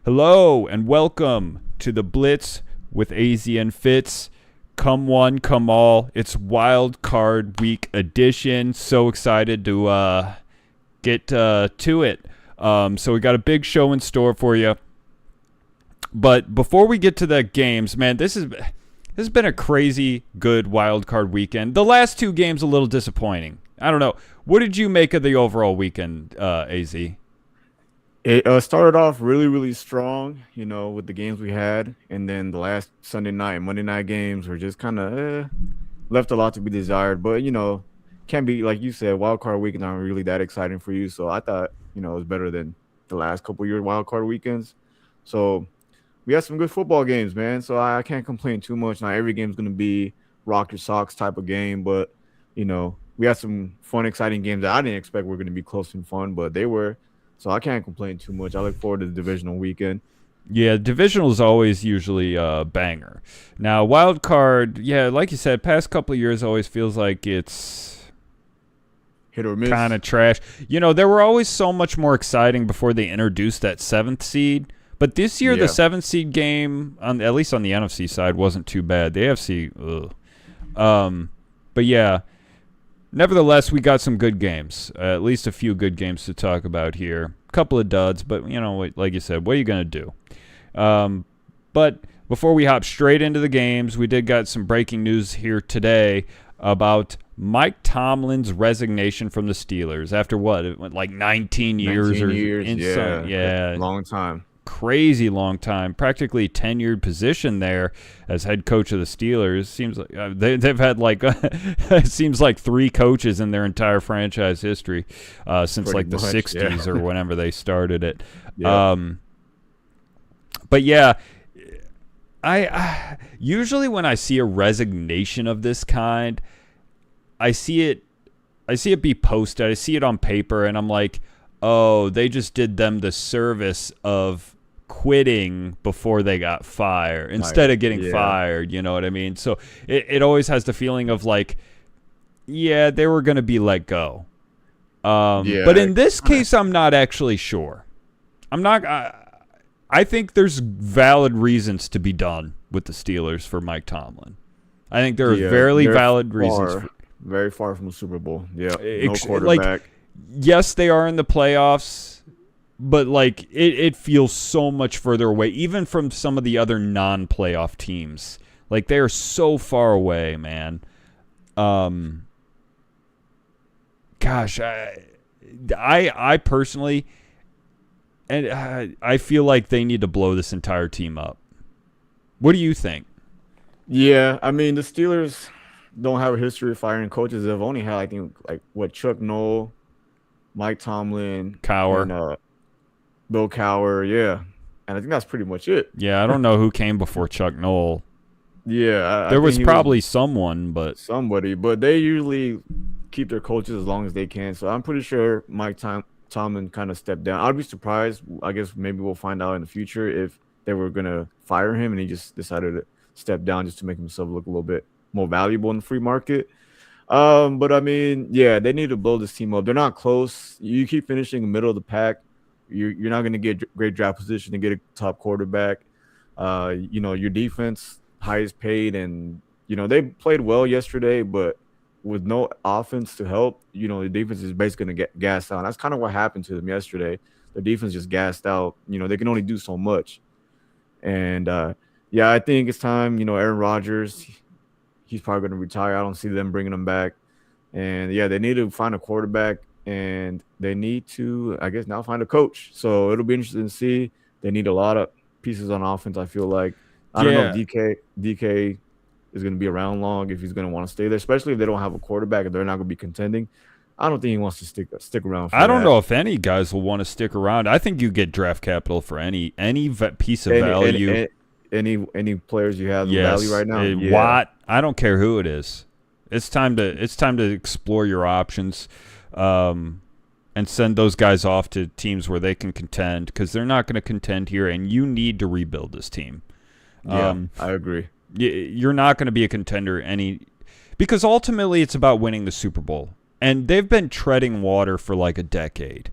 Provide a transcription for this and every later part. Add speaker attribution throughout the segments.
Speaker 1: Hello and welcome to the Blitz with AZ and Fitz. Come one, come all. It's Wild Card Week edition. So excited to get to it. So we got a big show in store for you. But before we get to the games, man, this has been a crazy good Wild Card weekend. The last two games a little disappointing. I don't know. What did you make of the overall weekend, AZ?
Speaker 2: It started off really, really strong, with the games we had. And then the last Sunday night and Monday night games were just kind of left a lot to be desired. But, can't be, like you said, wild card weekends aren't really that exciting for you. So I thought, it was better than the last couple of years wild card weekends. So we had some good football games, man. So I can't complain too much. Not every game's going to be rock your socks type of game. But, we had some fun, exciting games that I didn't expect were going to be close and fun, but they were. So I can't complain too much. I look forward to the divisional weekend.
Speaker 1: Yeah, divisional is always usually a banger. Now, wild card, yeah, like you said, past couple of years always feels like it's
Speaker 2: hit or miss,
Speaker 1: kind of trash. There were always so much more exciting before they introduced that 7th seed. But this year, the 7th seed game, at least on the NFC side, wasn't too bad. The AFC, but yeah. Nevertheless, we got some good games, at least a few good games to talk about here. A couple of duds, but, like you said, what are you going to do? But before we hop straight into the games, we did got some breaking news here today about Mike Tomlin's resignation from the Steelers after what? It went like 19 years.
Speaker 2: 19 years,
Speaker 1: yeah.
Speaker 2: Long time.
Speaker 1: Crazy long time, practically tenured position there as head coach of the Steelers. Seems like they've had it seems like 3 coaches in their entire franchise history since
Speaker 2: Pretty
Speaker 1: the
Speaker 2: much,
Speaker 1: 60s or whenever they started it.
Speaker 2: Yeah.
Speaker 1: But yeah, I usually when I see a resignation of this kind, I see it be posted. I see it on paper, and I'm like, oh, they just did them the service of quitting before they got fired instead of getting fired. You know what I mean? So it always has the feeling of like, yeah, they were going to be let go. But in this case, I'm not actually sure. I think there's valid reasons to be done with the Steelers for Mike Tomlin. I think there are very valid reasons.
Speaker 2: Very far from the Super Bowl. Yeah, no quarterback.
Speaker 1: Yes, they are in the playoffs, but it feels so much further away, even from some of the other non-playoff teams. Like, they are so far away, man. Gosh, I personally, and I feel like they need to blow this entire team up. What do you think?
Speaker 2: Yeah, I mean, the Steelers don't have a history of firing coaches. They've only had, I think, Chuck Noll, Mike Tomlin,
Speaker 1: Cowher,
Speaker 2: and Bill Cowher, yeah. And I think that's pretty much it.
Speaker 1: Yeah, I don't know who came before Chuck Noll.
Speaker 2: Yeah.
Speaker 1: There was probably someone, but...
Speaker 2: Somebody, but they usually keep their coaches as long as they can. So I'm pretty sure Mike Tomlin kind of stepped down. I'd be surprised. I guess maybe we'll find out in the future if they were going to fire him and he just decided to step down just to make himself look a little bit more valuable in the free market. But I mean, yeah, they need to blow this team up. They're not close. You keep finishing in the middle of the pack, you're not going to get great draft position to get a top quarterback. Your defense highest paid, and they played well yesterday, but with no offense to help, the defense is basically going to get gassed out. That's kind of what happened to them yesterday. The defense just gassed out. They can only do so much. And I think it's time. Aaron Rodgers, he's probably going to retire. I don't see them bringing him back. And, yeah, they need to find a quarterback, and they need to, I guess, now find a coach. So it'll be interesting to see. They need a lot of pieces on offense, I feel like. I don't know if DK is going to be around long, if he's going to want to stay there, especially if they don't have a quarterback and they're not going to be contending. I don't think he wants to stick around for
Speaker 1: I don't know if any guys will want to stick around. I think you get draft capital for any piece of value.
Speaker 2: Any players you have value right now?
Speaker 1: Watt, I don't care who it is. It's time to explore your options, and send those guys off to teams where they can contend, because they're not going to contend here, and you need to rebuild this team.
Speaker 2: Yeah, I agree.
Speaker 1: You're not going to be a contender because ultimately it's about winning the Super Bowl, and they've been treading water for like a decade.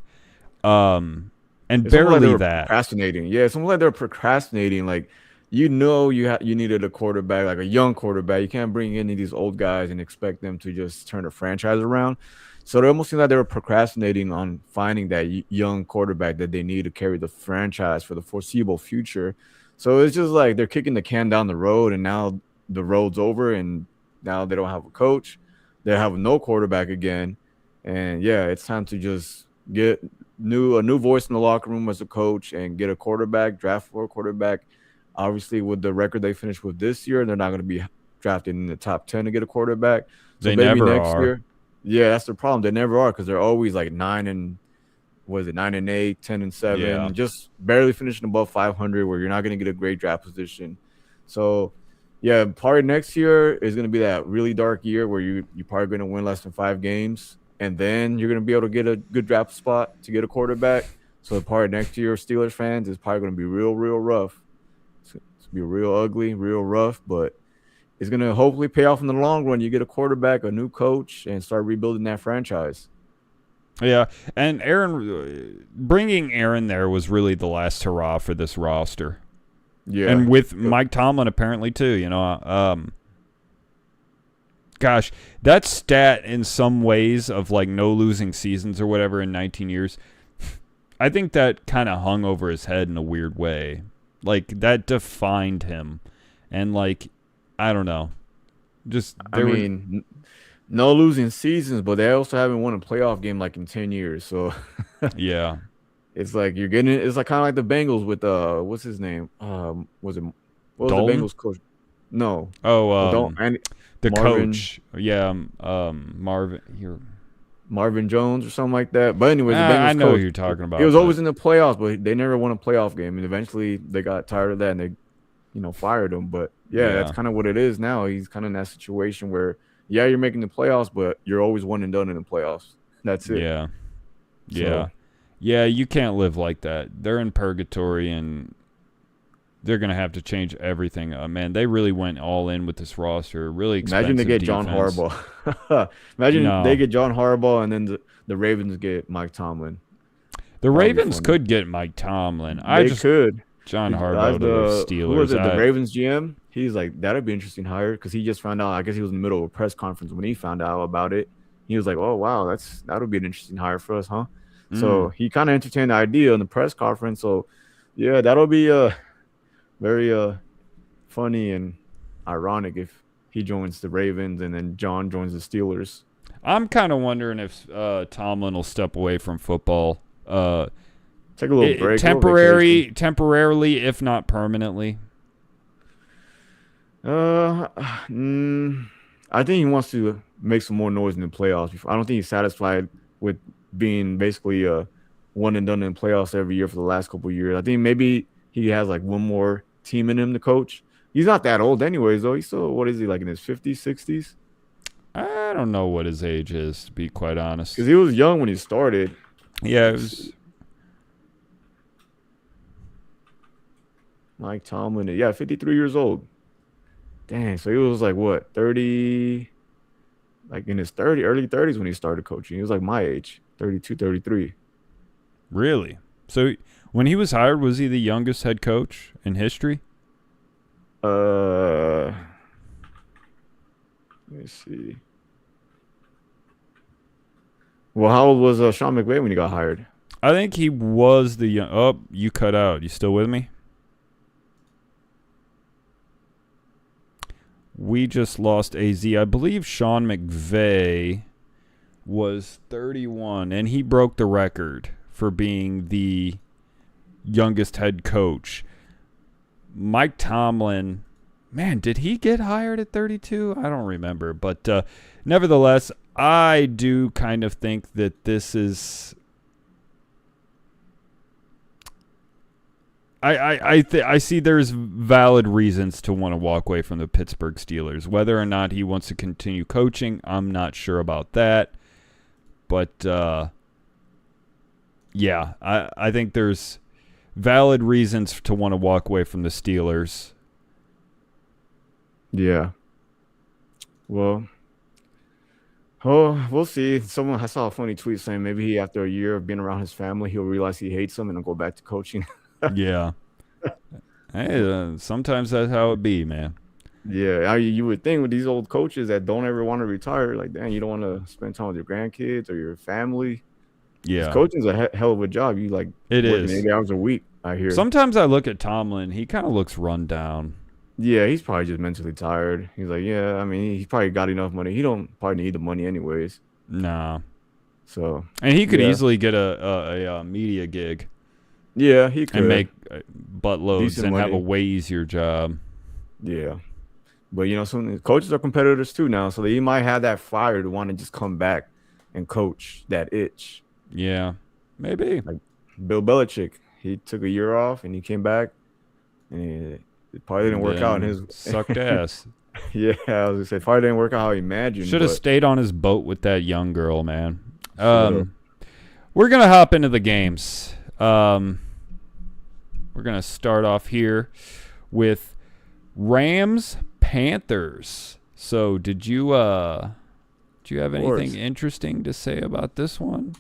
Speaker 1: And And
Speaker 2: It's almost like they
Speaker 1: barely
Speaker 2: were
Speaker 1: that.
Speaker 2: procrastinating. Yeah, it's almost like they're procrastinating. Like, you needed a quarterback, like a young quarterback. You can't bring any of these old guys and expect them to just turn a franchise around. So it almost seems like they were procrastinating on finding that young quarterback that they need to carry the franchise for the foreseeable future. So it's just like they're kicking the can down the road, and now the road's over, and now they don't have a coach. They have no quarterback again, and yeah, it's time to just get a new voice in the locker room as a coach and get a quarterback, draft for a quarterback. Obviously, with the record they finished with this year, they're not going to be drafted in the top 10 to get a quarterback. So
Speaker 1: They
Speaker 2: maybe
Speaker 1: never
Speaker 2: next
Speaker 1: are.
Speaker 2: year. Yeah, that's the problem. They never are, because they're always like 9-8, 10-7,
Speaker 1: Yeah.
Speaker 2: just barely finishing above 500, where you're not going to get a great draft position. So, yeah, probably next year is going to be that really dark year where you're probably going to win less than 5 games, and then you're going to be able to get a good draft spot to get a quarterback. So probably next year, Steelers fans, is probably going to be real, real rough. It's going to be real ugly, real rough, but it's going to hopefully pay off in the long run. You get a quarterback, a new coach, and start rebuilding that franchise.
Speaker 1: Yeah, and bringing Aaron there was really the last hurrah for this roster.
Speaker 2: Yeah,
Speaker 1: and with Mike Tomlin apparently too. Gosh, that stat in some ways of like no losing seasons or whatever in 19 years, I think that kind of hung over his head in a weird way. Like that defined him, and like I don't know,
Speaker 2: no losing seasons, but they also haven't won a playoff game like in 10 years. So
Speaker 1: yeah,
Speaker 2: it's like you're getting it. It's like kind of like the Bengals with what's his name? What was the Bengals coach? No.
Speaker 1: The
Speaker 2: Marvin,
Speaker 1: coach. Yeah,
Speaker 2: Marvin Jones or something like that. But anyways, the Bengals
Speaker 1: I know
Speaker 2: coach,
Speaker 1: who you're talking about.
Speaker 2: He was always in the playoffs, but they never won a playoff game, and eventually they got tired of that and they, fired him. But yeah, that's kind of what it is now. He's kind of in that situation where you're making the playoffs, but you're always one and done in the playoffs. That's it.
Speaker 1: Yeah. Yeah, you can't live like that. They're in purgatory, and they're going to have to change everything. Man, they really went all in with this roster. Really expensive
Speaker 2: Imagine they get
Speaker 1: defense.
Speaker 2: John Harbaugh. They get John Harbaugh, and then the Ravens get Mike Tomlin.
Speaker 1: The Ravens could get Mike Tomlin.
Speaker 2: They could.
Speaker 1: John Harbaugh to the Steelers.
Speaker 2: Who was it, the Ravens GM? He's like, that'd be an interesting hire, because he just found out. I guess he was in the middle of a press conference when he found out about it. He was like, oh, wow, that would be an interesting hire for us, huh? So he kind of entertained the idea in the press conference. So, yeah, that'll be very funny and ironic if he joins the Ravens and then John joins the Steelers.
Speaker 1: I'm kind of wondering if Tomlin will step away from football.
Speaker 2: Take a little break.
Speaker 1: Temporarily, if not permanently.
Speaker 2: I think he wants to make some more noise in the playoffs. I don't think he's satisfied with being basically one and done in playoffs every year for the last couple of years. I think maybe he has like one more team in him to coach. He's not that old anyways, though. He's still, what is he, like in his 50s, 60s?
Speaker 1: I don't know what his age is, to be quite honest.
Speaker 2: Because he was young when he started.
Speaker 1: Yeah, it was...
Speaker 2: Mike Tomlin, 53 years old. Dang, so he was like, what, 30, like in his early 30s when he started coaching. He was like my age, 32, 33.
Speaker 1: Really? So when he was hired, was he the youngest head coach in history?
Speaker 2: Let me see. Well, how old was Sean McVay when he got hired?
Speaker 1: I think he was the young... Oh, you cut out. You still with me? We just lost AZ. I believe Sean McVay was 31, and he broke the record for being the youngest head coach. Mike Tomlin, man, did he get hired at 32? I don't remember. But nevertheless, I do kind of think that this is... I see there's valid reasons to want to walk away from the Pittsburgh Steelers. Whether or not he wants to continue coaching, I'm not sure about that. But, yeah, I think there's valid reasons to want to walk away from the Steelers.
Speaker 2: Yeah. Well, Oh, we'll see. I saw a funny tweet saying maybe after a year of being around his family, he'll realize he hates them and he'll go back to coaching.
Speaker 1: Yeah. Hey, sometimes that's how it be, man.
Speaker 2: Yeah, you would think with these old coaches that don't ever want to retire, like, damn, you don't want to spend time with your grandkids or your family.
Speaker 1: Yeah.
Speaker 2: Coaching's a hell of a job. You like
Speaker 1: it
Speaker 2: working
Speaker 1: is
Speaker 2: 8 hours a week, I hear.
Speaker 1: Sometimes I look at Tomlin. He kind of looks run down.
Speaker 2: Yeah, he's probably just mentally tired. He's like, yeah, I mean, he's probably got enough money. He don't probably need the money anyways.
Speaker 1: Nah.
Speaker 2: So.
Speaker 1: And he could easily get a media gig.
Speaker 2: Yeah, he could.
Speaker 1: And make buttloads
Speaker 2: Decent
Speaker 1: and
Speaker 2: money.
Speaker 1: have a way easier job.
Speaker 2: Yeah. But, some coaches are competitors too now, so he might have that fire to want to just come back and coach that itch.
Speaker 1: Yeah, maybe.
Speaker 2: Like Bill Belichick, he took a year off and he came back, and it probably didn't work out.
Speaker 1: Sucked ass.
Speaker 2: Yeah, I was gonna say, probably didn't work out how he imagined.
Speaker 1: Should have stayed on his boat with that young girl, man.
Speaker 2: We're
Speaker 1: gonna hop into the games. We're gonna start off here with Rams Panthers. So did you have anything interesting to say about this one?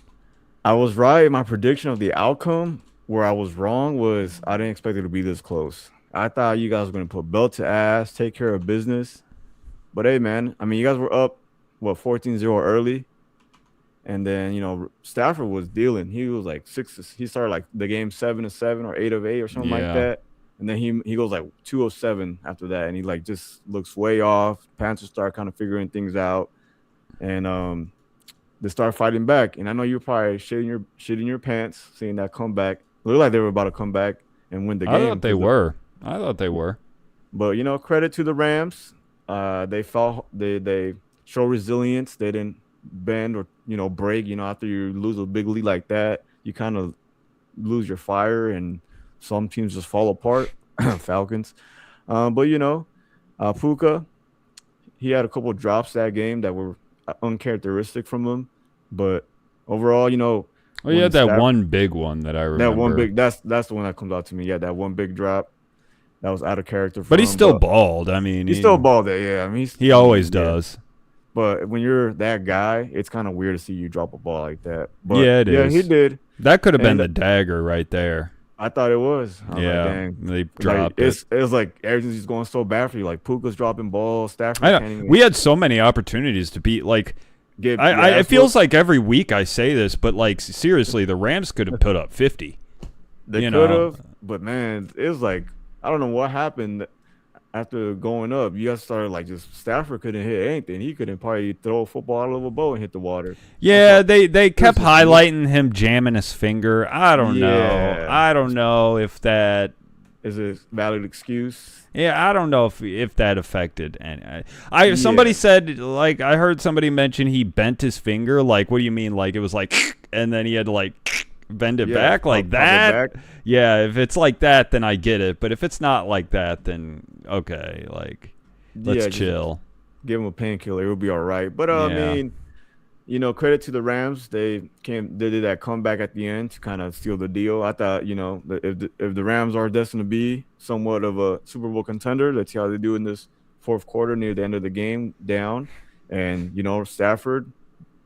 Speaker 2: I was right. My prediction of the outcome, where I was wrong, was I didn't expect it to be this close. I thought you guys were going to put belt to ass, take care of business. But, hey, man, I mean, you guys were up, 14-0 early. And then, Stafford was dealing. He was like he started like the game 7-7 or 8-8 or something like that. And then he goes like 2-7 after that. And he like just looks way off. Panthers start kind of figuring things out. And they start fighting back. And I know you're probably shitting your pants seeing that comeback. It looked like they were about to come back and win the game.
Speaker 1: I thought they were.
Speaker 2: But, credit to the Rams. They show resilience. They didn't bend or, break. After you lose a big lead like that, you kind of lose your fire and some teams just fall apart. Falcons. But, Puka, he had a couple of drops that game that were uncharacteristic from him. But overall,
Speaker 1: he had that one big one that I remember.
Speaker 2: That one big, that's the one that comes out to me. Yeah, that one big drop. That was out of character for
Speaker 1: him. But
Speaker 2: he's
Speaker 1: still balled. I mean,
Speaker 2: he still balled it. Yeah, I mean,
Speaker 1: he always does.
Speaker 2: But when you're that guy, it's kind of weird to see you drop a ball like that. But
Speaker 1: yeah, it is.
Speaker 2: Yeah, he did.
Speaker 1: That could have been the dagger right there.
Speaker 2: I thought it was.
Speaker 1: Yeah,
Speaker 2: like, dang.
Speaker 1: They dropped it.
Speaker 2: It was like everything's just going so bad for you. Like Puka's dropping balls. Stafford.
Speaker 1: We had so many opportunities to beat. Like, it feels like every week I say this, but like seriously, the Rams could have put up 50.
Speaker 2: They could have, but man, it was like I don't know what happened after going up. You guys started like just Stafford couldn't hit anything. He couldn't probably throw a football out of a boat and hit the water.
Speaker 1: Yeah, they kept highlighting him jamming his finger. I don't know. I don't know if that
Speaker 2: is a valid excuse.
Speaker 1: Yeah, I don't know if that affected. And somebody said, like, I heard somebody mention he bent his finger. Like, what do you mean? Like, it was like, and then he had to like bend it back like that. Yeah, if it's like that, then I get it. But if it's not like that, then okay, like, let's chill.
Speaker 2: Give him a painkiller, it'll be all right. But I mean, credit to the Rams. They did that comeback at the end to kind of seal the deal. I thought, if the Rams are destined to be somewhat of a Super Bowl contender, let's see how they do in this fourth quarter near the end of the game down. And, Stafford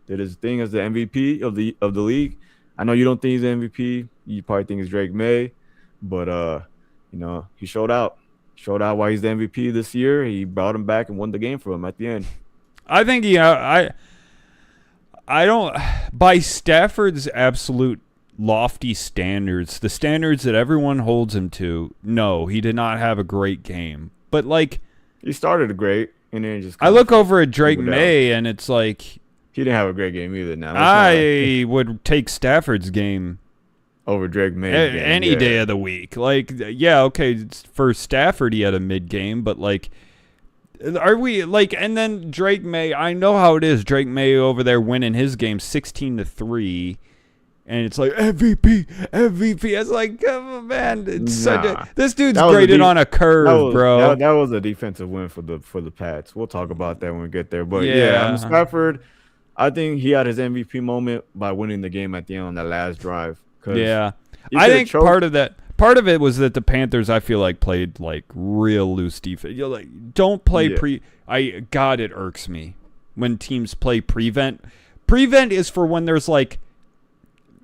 Speaker 2: did his thing as the MVP of the league. I know you don't think he's the MVP. You probably think it's Drake May. But, he showed out. Showed out why he's the MVP this year. He brought him back and won the game for him at the end.
Speaker 1: I think, I don't, by Stafford's absolute lofty standards, the standards that everyone holds him to, no, he did not have a great game. But, like,
Speaker 2: he started great, and then just
Speaker 1: I look over at Drake May, and it's like
Speaker 2: he didn't have a great game either. Now
Speaker 1: I would take Stafford's game
Speaker 2: over Drake May
Speaker 1: any day of the week. Like, yeah, okay, for Stafford he had a mid game, but like, are we like? And then Drake May, I know how it is. Drake May over there winning his game 16-3. And it's like MVP. It's like, come on, man. It's this dude's graded on a curve, bro.
Speaker 2: That was a defensive win for the Pats. We'll talk about that when we get there. But Stafford, I think he had his MVP moment by winning the game at the end on that last drive.
Speaker 1: Yeah, I think part of it was that the Panthers, I feel like, played, like, real loose defense. Don't play it irks me.
Speaker 2: Yeah,
Speaker 1: I irks me.
Speaker 2: that was the defensive win for the Pats. We'll talk about that when we get there. But yeah, Stafford, I think he had his MVP moment by winning the game at the end on that last drive. Yeah, I think part of it was that the Panthers, I feel like, played like real loose defense.
Speaker 1: when teams play prevent. Prevent is for when there's like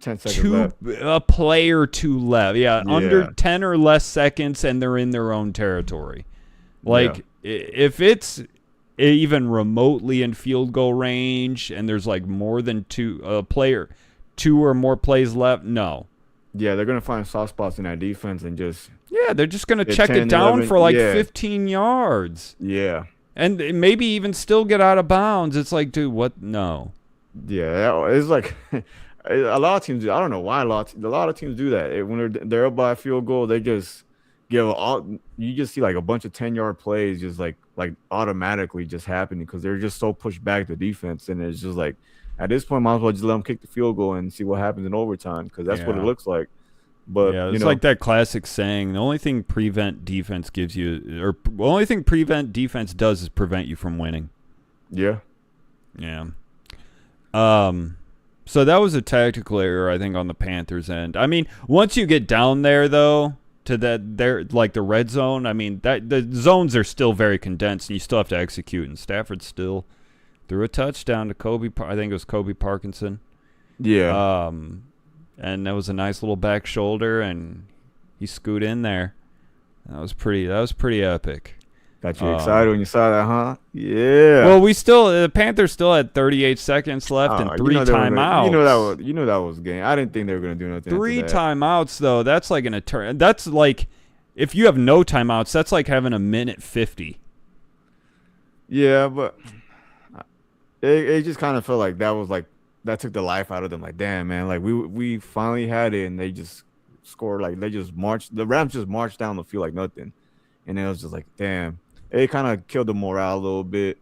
Speaker 2: 10 seconds left.
Speaker 1: A play or two left. Yeah, under 10 or less seconds, and they're in their own territory. Like, if it's even remotely in field goal range and there's like more than two or more plays left, no.
Speaker 2: Yeah, they're going to find soft spots in that defense and just...
Speaker 1: Yeah, they're just going to check it down 11, for like 15 yards.
Speaker 2: Yeah.
Speaker 1: And maybe even still get out of bounds. It's like, dude, what? No.
Speaker 2: Yeah, it's like... A lot of teams do. I don't know why a lot of teams do that. When they're up by a field goal, they just give all. You just see like a bunch of 10-yard plays just like automatically just happening because they're just so pushed back the defense, and it's just like at this point, might as well just let them kick the field goal and see what happens in overtime because that's what it looks like. But
Speaker 1: it's like that classic saying: the only thing prevent defense gives you, or the only thing prevent defense does is prevent you from winning.
Speaker 2: Yeah.
Speaker 1: Yeah. So that was a tactical error, I think, on the Panthers' end. I mean, once you get down there, though, to like the red zone, I mean, the zones are still very condensed, and you still have to execute. And Stafford still threw a touchdown to Kobe. I think it was Kobe Parkinson.
Speaker 2: Yeah.
Speaker 1: And that was a nice little back shoulder, and he scooted in there. That was pretty epic.
Speaker 2: Got you excited when you saw that, huh? Yeah.
Speaker 1: Well, the Panthers still had 38 seconds left and 3 timeouts.
Speaker 2: You know that was a game. I didn't think they were going to do nothing.
Speaker 1: 3 timeouts, though. That's like that's like, if you have no timeouts, that's like having a minute 50.
Speaker 2: Yeah, but it just kind of felt like that took the life out of them. Like, damn, man, like we finally had it, and they just scored. Like the Rams just marched down the field like nothing, and it was just like, damn. It kind of killed the morale a little bit.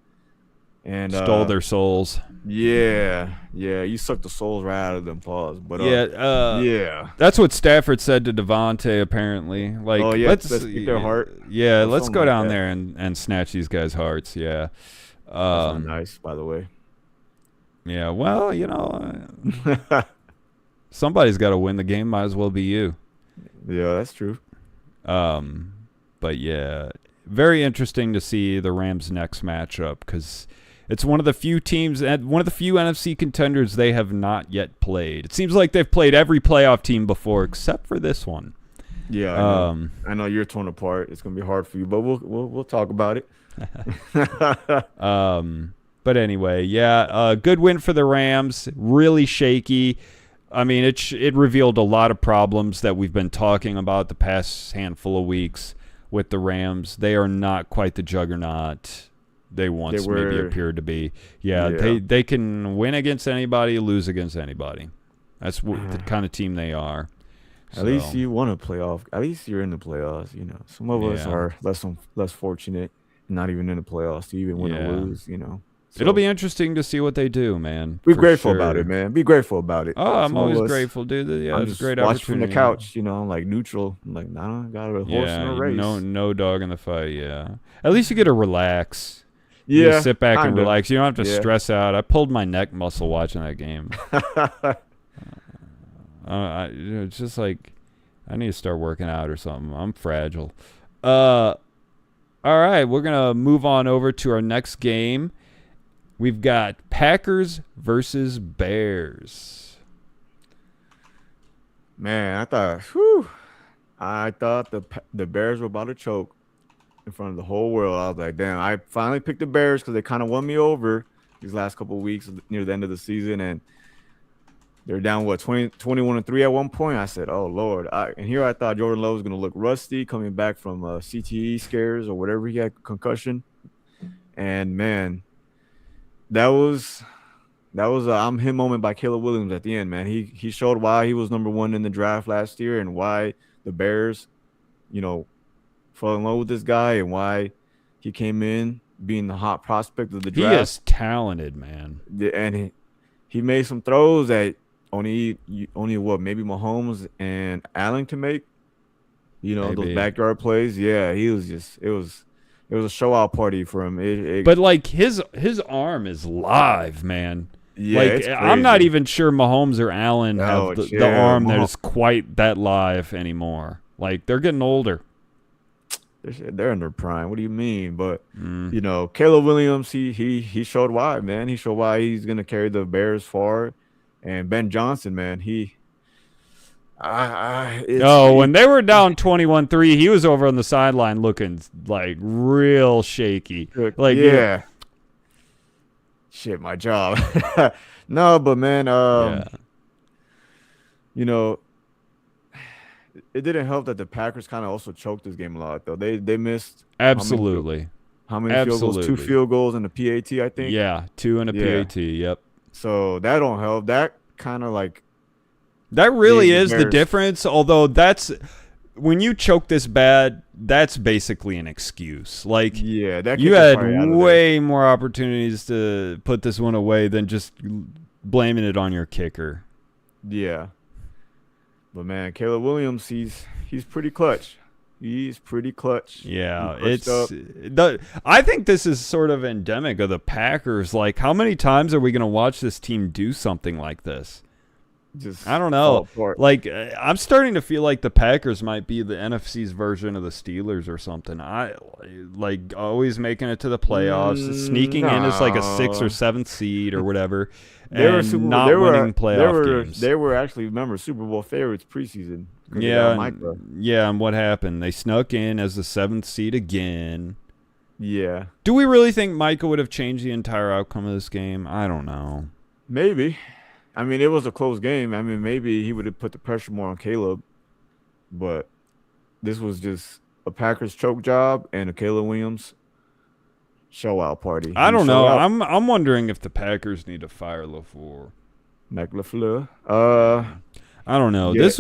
Speaker 2: And
Speaker 1: stole their souls.
Speaker 2: Yeah. You sucked the souls right out of them, pause. But
Speaker 1: yeah. That's what Stafford said to Devontae, apparently. Like, let's
Speaker 2: keep their heart.
Speaker 1: Yeah, let's go down there and snatch these guys' hearts. Yeah.
Speaker 2: That's nice, by the way.
Speaker 1: Yeah, well, somebody's got to win the game. Might as well be you.
Speaker 2: Yeah, that's true.
Speaker 1: But yeah. Very interesting to see the Rams' next matchup because it's one of the few teams, one of the few NFC contenders they have not yet played. It seems like they've played every playoff team before except for this one.
Speaker 2: Yeah, I know you're torn apart. It's gonna be hard for you, but we'll talk about it.
Speaker 1: But anyway, good win for the Rams. Really shaky. I mean, it revealed a lot of problems that we've been talking about the past handful of weeks. With the Rams, they are not quite the juggernaut they once maybe appeared to be. Yeah, they can win against anybody, lose against anybody. That's the kind of team they are.
Speaker 2: At least you won a playoff. At least you're in the playoffs. Some of us are less fortunate, not even in the playoffs to even win or lose. So
Speaker 1: it'll be interesting to see what they do, man.
Speaker 2: Be grateful about it, man. Be grateful about it.
Speaker 1: Oh, I'm always grateful, dude. Yeah,
Speaker 2: I'm
Speaker 1: it's
Speaker 2: just
Speaker 1: a great
Speaker 2: watching
Speaker 1: opportunity.
Speaker 2: from the couch, I'm like neutral. I'm like, nah, got a horse in a race.
Speaker 1: No dog in the fight. Yeah, at least you get to relax.
Speaker 2: Yeah,
Speaker 1: you sit back and relax. You don't have to stress out. I pulled my neck muscle watching that game. It's just like I need to start working out or something. I'm fragile. All right, we're gonna move on over to our next game. We've got Packers versus Bears.
Speaker 2: Man, I thought the Bears were about to choke in front of the whole world. I was like, damn, I finally picked the Bears because they kind of won me over these last couple of weeks near the end of the season. And they're down, 21-3 at one point. I said, oh, Lord. And here I thought Jordan Love was going to look rusty coming back from CTE scares or whatever he had, concussion. And, man, that was a I'm him moment by Caleb Williams at the end, man. He showed why he was number 1 in the draft last year and why the Bears, fell in love with this guy and why he came in being the hot prospect of the draft.
Speaker 1: He is talented, man.
Speaker 2: And he made some throws that only maybe Mahomes and Allen can make. Those backyard plays. Yeah, he was just it was a show-out party for him.
Speaker 1: But, like, his arm is live, man.
Speaker 2: Yeah,
Speaker 1: like, I'm not even sure Mahomes or Allen have the arm that is quite that live anymore. Like, they're getting older.
Speaker 2: They're in their prime. What do you mean? But Caleb Williams, he showed why, man. He showed why he's gonna carry the Bears far. And Ben Johnson, man,
Speaker 1: when they were down 21-3, he was over on the sideline looking like real shaky. Like
Speaker 2: yeah. Shit, my job. No, but man, it didn't help that the Packers kind of also choked this game a lot, though. They missed
Speaker 1: absolutely
Speaker 2: how many field goals? 2 field goals and a PAT, I think.
Speaker 1: Yeah, 2 and a PAT. Yep.
Speaker 2: So that don't help. That kind of like
Speaker 1: that really is the difference. Although that's when you choke this bad, that's basically an excuse. Like
Speaker 2: that
Speaker 1: you had way more opportunities to put this one away than just blaming it on your kicker.
Speaker 2: Yeah. But man, Caleb Williams, he's pretty clutch. He's pretty clutch.
Speaker 1: Yeah, I think this is sort of endemic of the Packers. Like, how many times are we going to watch this team do something like this? I don't know. Like, I'm starting to feel like the Packers might be the NFC's version of the Steelers or something. I like always making it to the playoffs, sneaking in as like a 6th or 7th seed or whatever, winning playoff games.
Speaker 2: They were actually, remember, Super Bowl favorites preseason.
Speaker 1: Yeah, and what happened? They snuck in as the 7th seed again.
Speaker 2: Yeah.
Speaker 1: Do we really think Micah would have changed the entire outcome of this game? I don't know.
Speaker 2: Maybe. I mean, it was a close game. I mean, maybe he would have put the pressure more on Caleb. But this was just a Packers choke job and a Caleb Williams show-out party.
Speaker 1: I don't know. I'm wondering if the Packers need to fire LaFleur.
Speaker 2: Mac LaFleur.
Speaker 1: I don't know. Yeah. This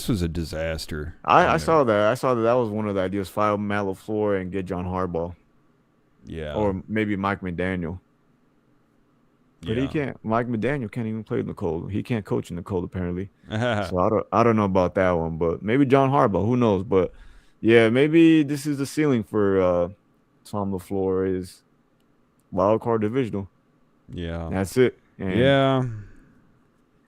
Speaker 1: was a disaster.
Speaker 2: I saw that. I saw that was one of the ideas. Fire Matt LaFleur and get John Harbaugh.
Speaker 1: Yeah.
Speaker 2: Or maybe Mike McDaniel. But he can't. Mike McDaniel can't even play in the cold. He can't coach in the cold apparently. So I don't know about that one. But maybe John Harbaugh. Who knows? But yeah, maybe this is the ceiling for Tom LaFleur is wildcard divisional.
Speaker 1: Yeah.
Speaker 2: That's it. And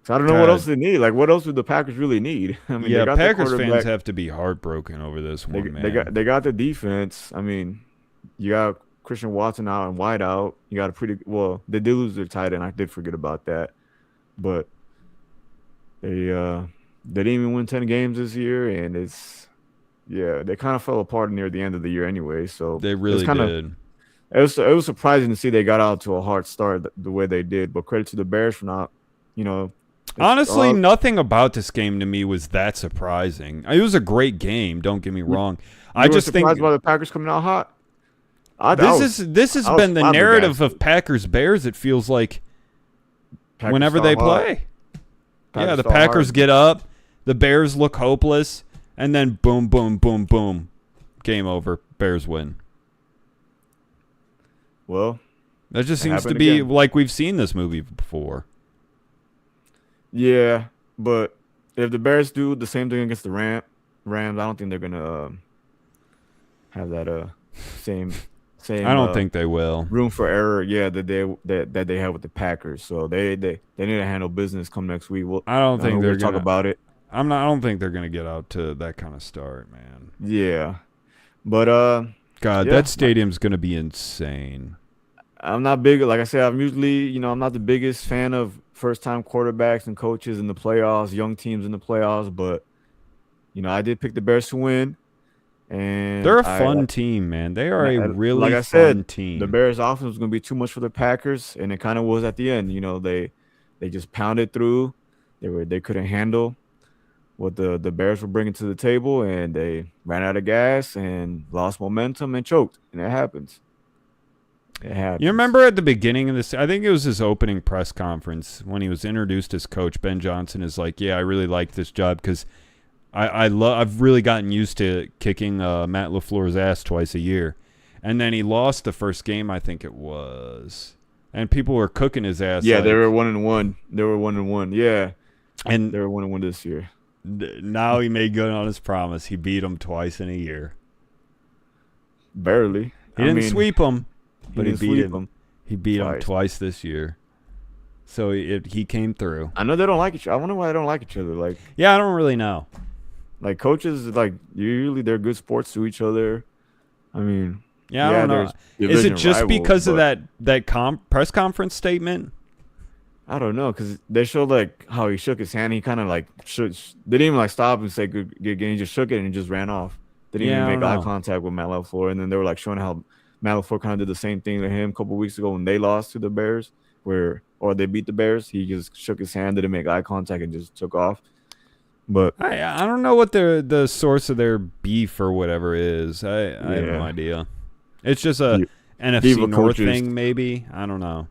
Speaker 2: so I don't know what else they need. Like, what else would the Packers really need? I mean,
Speaker 1: Packers fans have to be heartbroken over this one, man.
Speaker 2: They got the defense. I mean, you got Christian Watson out and White out. You got the did lose their tight end. I did forget about that. But they didn't even win 10 games this year, and they kind of fell apart near the end of the year anyway. So
Speaker 1: they really did.
Speaker 2: It was surprising to see they got out to a hard start the way they did. But credit to the Bears for not,
Speaker 1: honestly, nothing about this game to me was that surprising. It was a great game. Don't get me wrong. I just think
Speaker 2: surprised by the Packers coming out hot.
Speaker 1: This has been the narrative of Packers Bears. It feels like whenever they play, the Packers get up, the Bears look hopeless, and then boom, boom, boom, boom, game over. Bears win.
Speaker 2: Well,
Speaker 1: that just seems to be like we've seen this movie before.
Speaker 2: Yeah, but if the Bears do the same thing against the Rams, I don't think they're gonna have that same.
Speaker 1: I don't think they will.
Speaker 2: Room for error, that they have with the Packers. So they need to handle business come next week.
Speaker 1: I don't think they're
Speaker 2: gonna talk about it.
Speaker 1: I don't think they're gonna get out to that kind of start, man.
Speaker 2: Yeah, but
Speaker 1: that stadium's gonna be insane.
Speaker 2: I'm not big. Like I said, I'm usually, I'm not the biggest fan of first-time quarterbacks and coaches in the playoffs, young teams in the playoffs. But I did pick the Bears to win. And
Speaker 1: they're a fun team, man. They are a really fun team.
Speaker 2: The Bears' offense was going to be too much for the Packers, and it kind of was at the end. They just pounded through. They couldn't handle what the Bears were bringing to the table, and they ran out of gas and lost momentum and choked. And it happens. It happens.
Speaker 1: You remember at the beginning of this? I think it was his opening press conference when he was introduced as coach. Ben Johnson is like, "Yeah, I really like this job because." I've really gotten used to kicking Matt LaFleur's ass twice a year. And then he lost the first game, I think it was. And people were cooking his ass.
Speaker 2: Yeah, they were 1-1. They were 1-1. Yeah.
Speaker 1: And
Speaker 2: they were 1-1 this year.
Speaker 1: Now he made good on his promise. He beat them twice in a year.
Speaker 2: Barely.
Speaker 1: He didn't sweep them, but he beat him. He beat
Speaker 2: them
Speaker 1: twice this year. So he came through.
Speaker 2: I know they don't like each other. I wonder why they don't like each other.
Speaker 1: Yeah, I don't really know.
Speaker 2: Like coaches, like usually they're good sports to each other. I mean,
Speaker 1: Yeah, I don't know.
Speaker 2: there's
Speaker 1: Is it
Speaker 2: division
Speaker 1: just
Speaker 2: rivals,
Speaker 1: because of
Speaker 2: but
Speaker 1: that press conference statement?
Speaker 2: I don't know because they showed like how he shook his hand. He kind of like shook. They didn't even like stop and say good game. He just shook it and he just ran off. They didn't
Speaker 1: Yeah,
Speaker 2: even
Speaker 1: I
Speaker 2: make
Speaker 1: don't
Speaker 2: eye
Speaker 1: know.
Speaker 2: contact with Matt LaFleur. And then they were like showing how Matt LaFleur kind of did the same thing to him a couple weeks ago when they lost to the Bears, or they beat the Bears. He just shook his hand, didn't make eye contact, and just took off. But
Speaker 1: I don't know what the source of their beef or whatever is. I have no
Speaker 2: yeah,
Speaker 1: idea. It's just a NFC
Speaker 2: diva
Speaker 1: North
Speaker 2: coaches.
Speaker 1: thing, maybe. I don't know.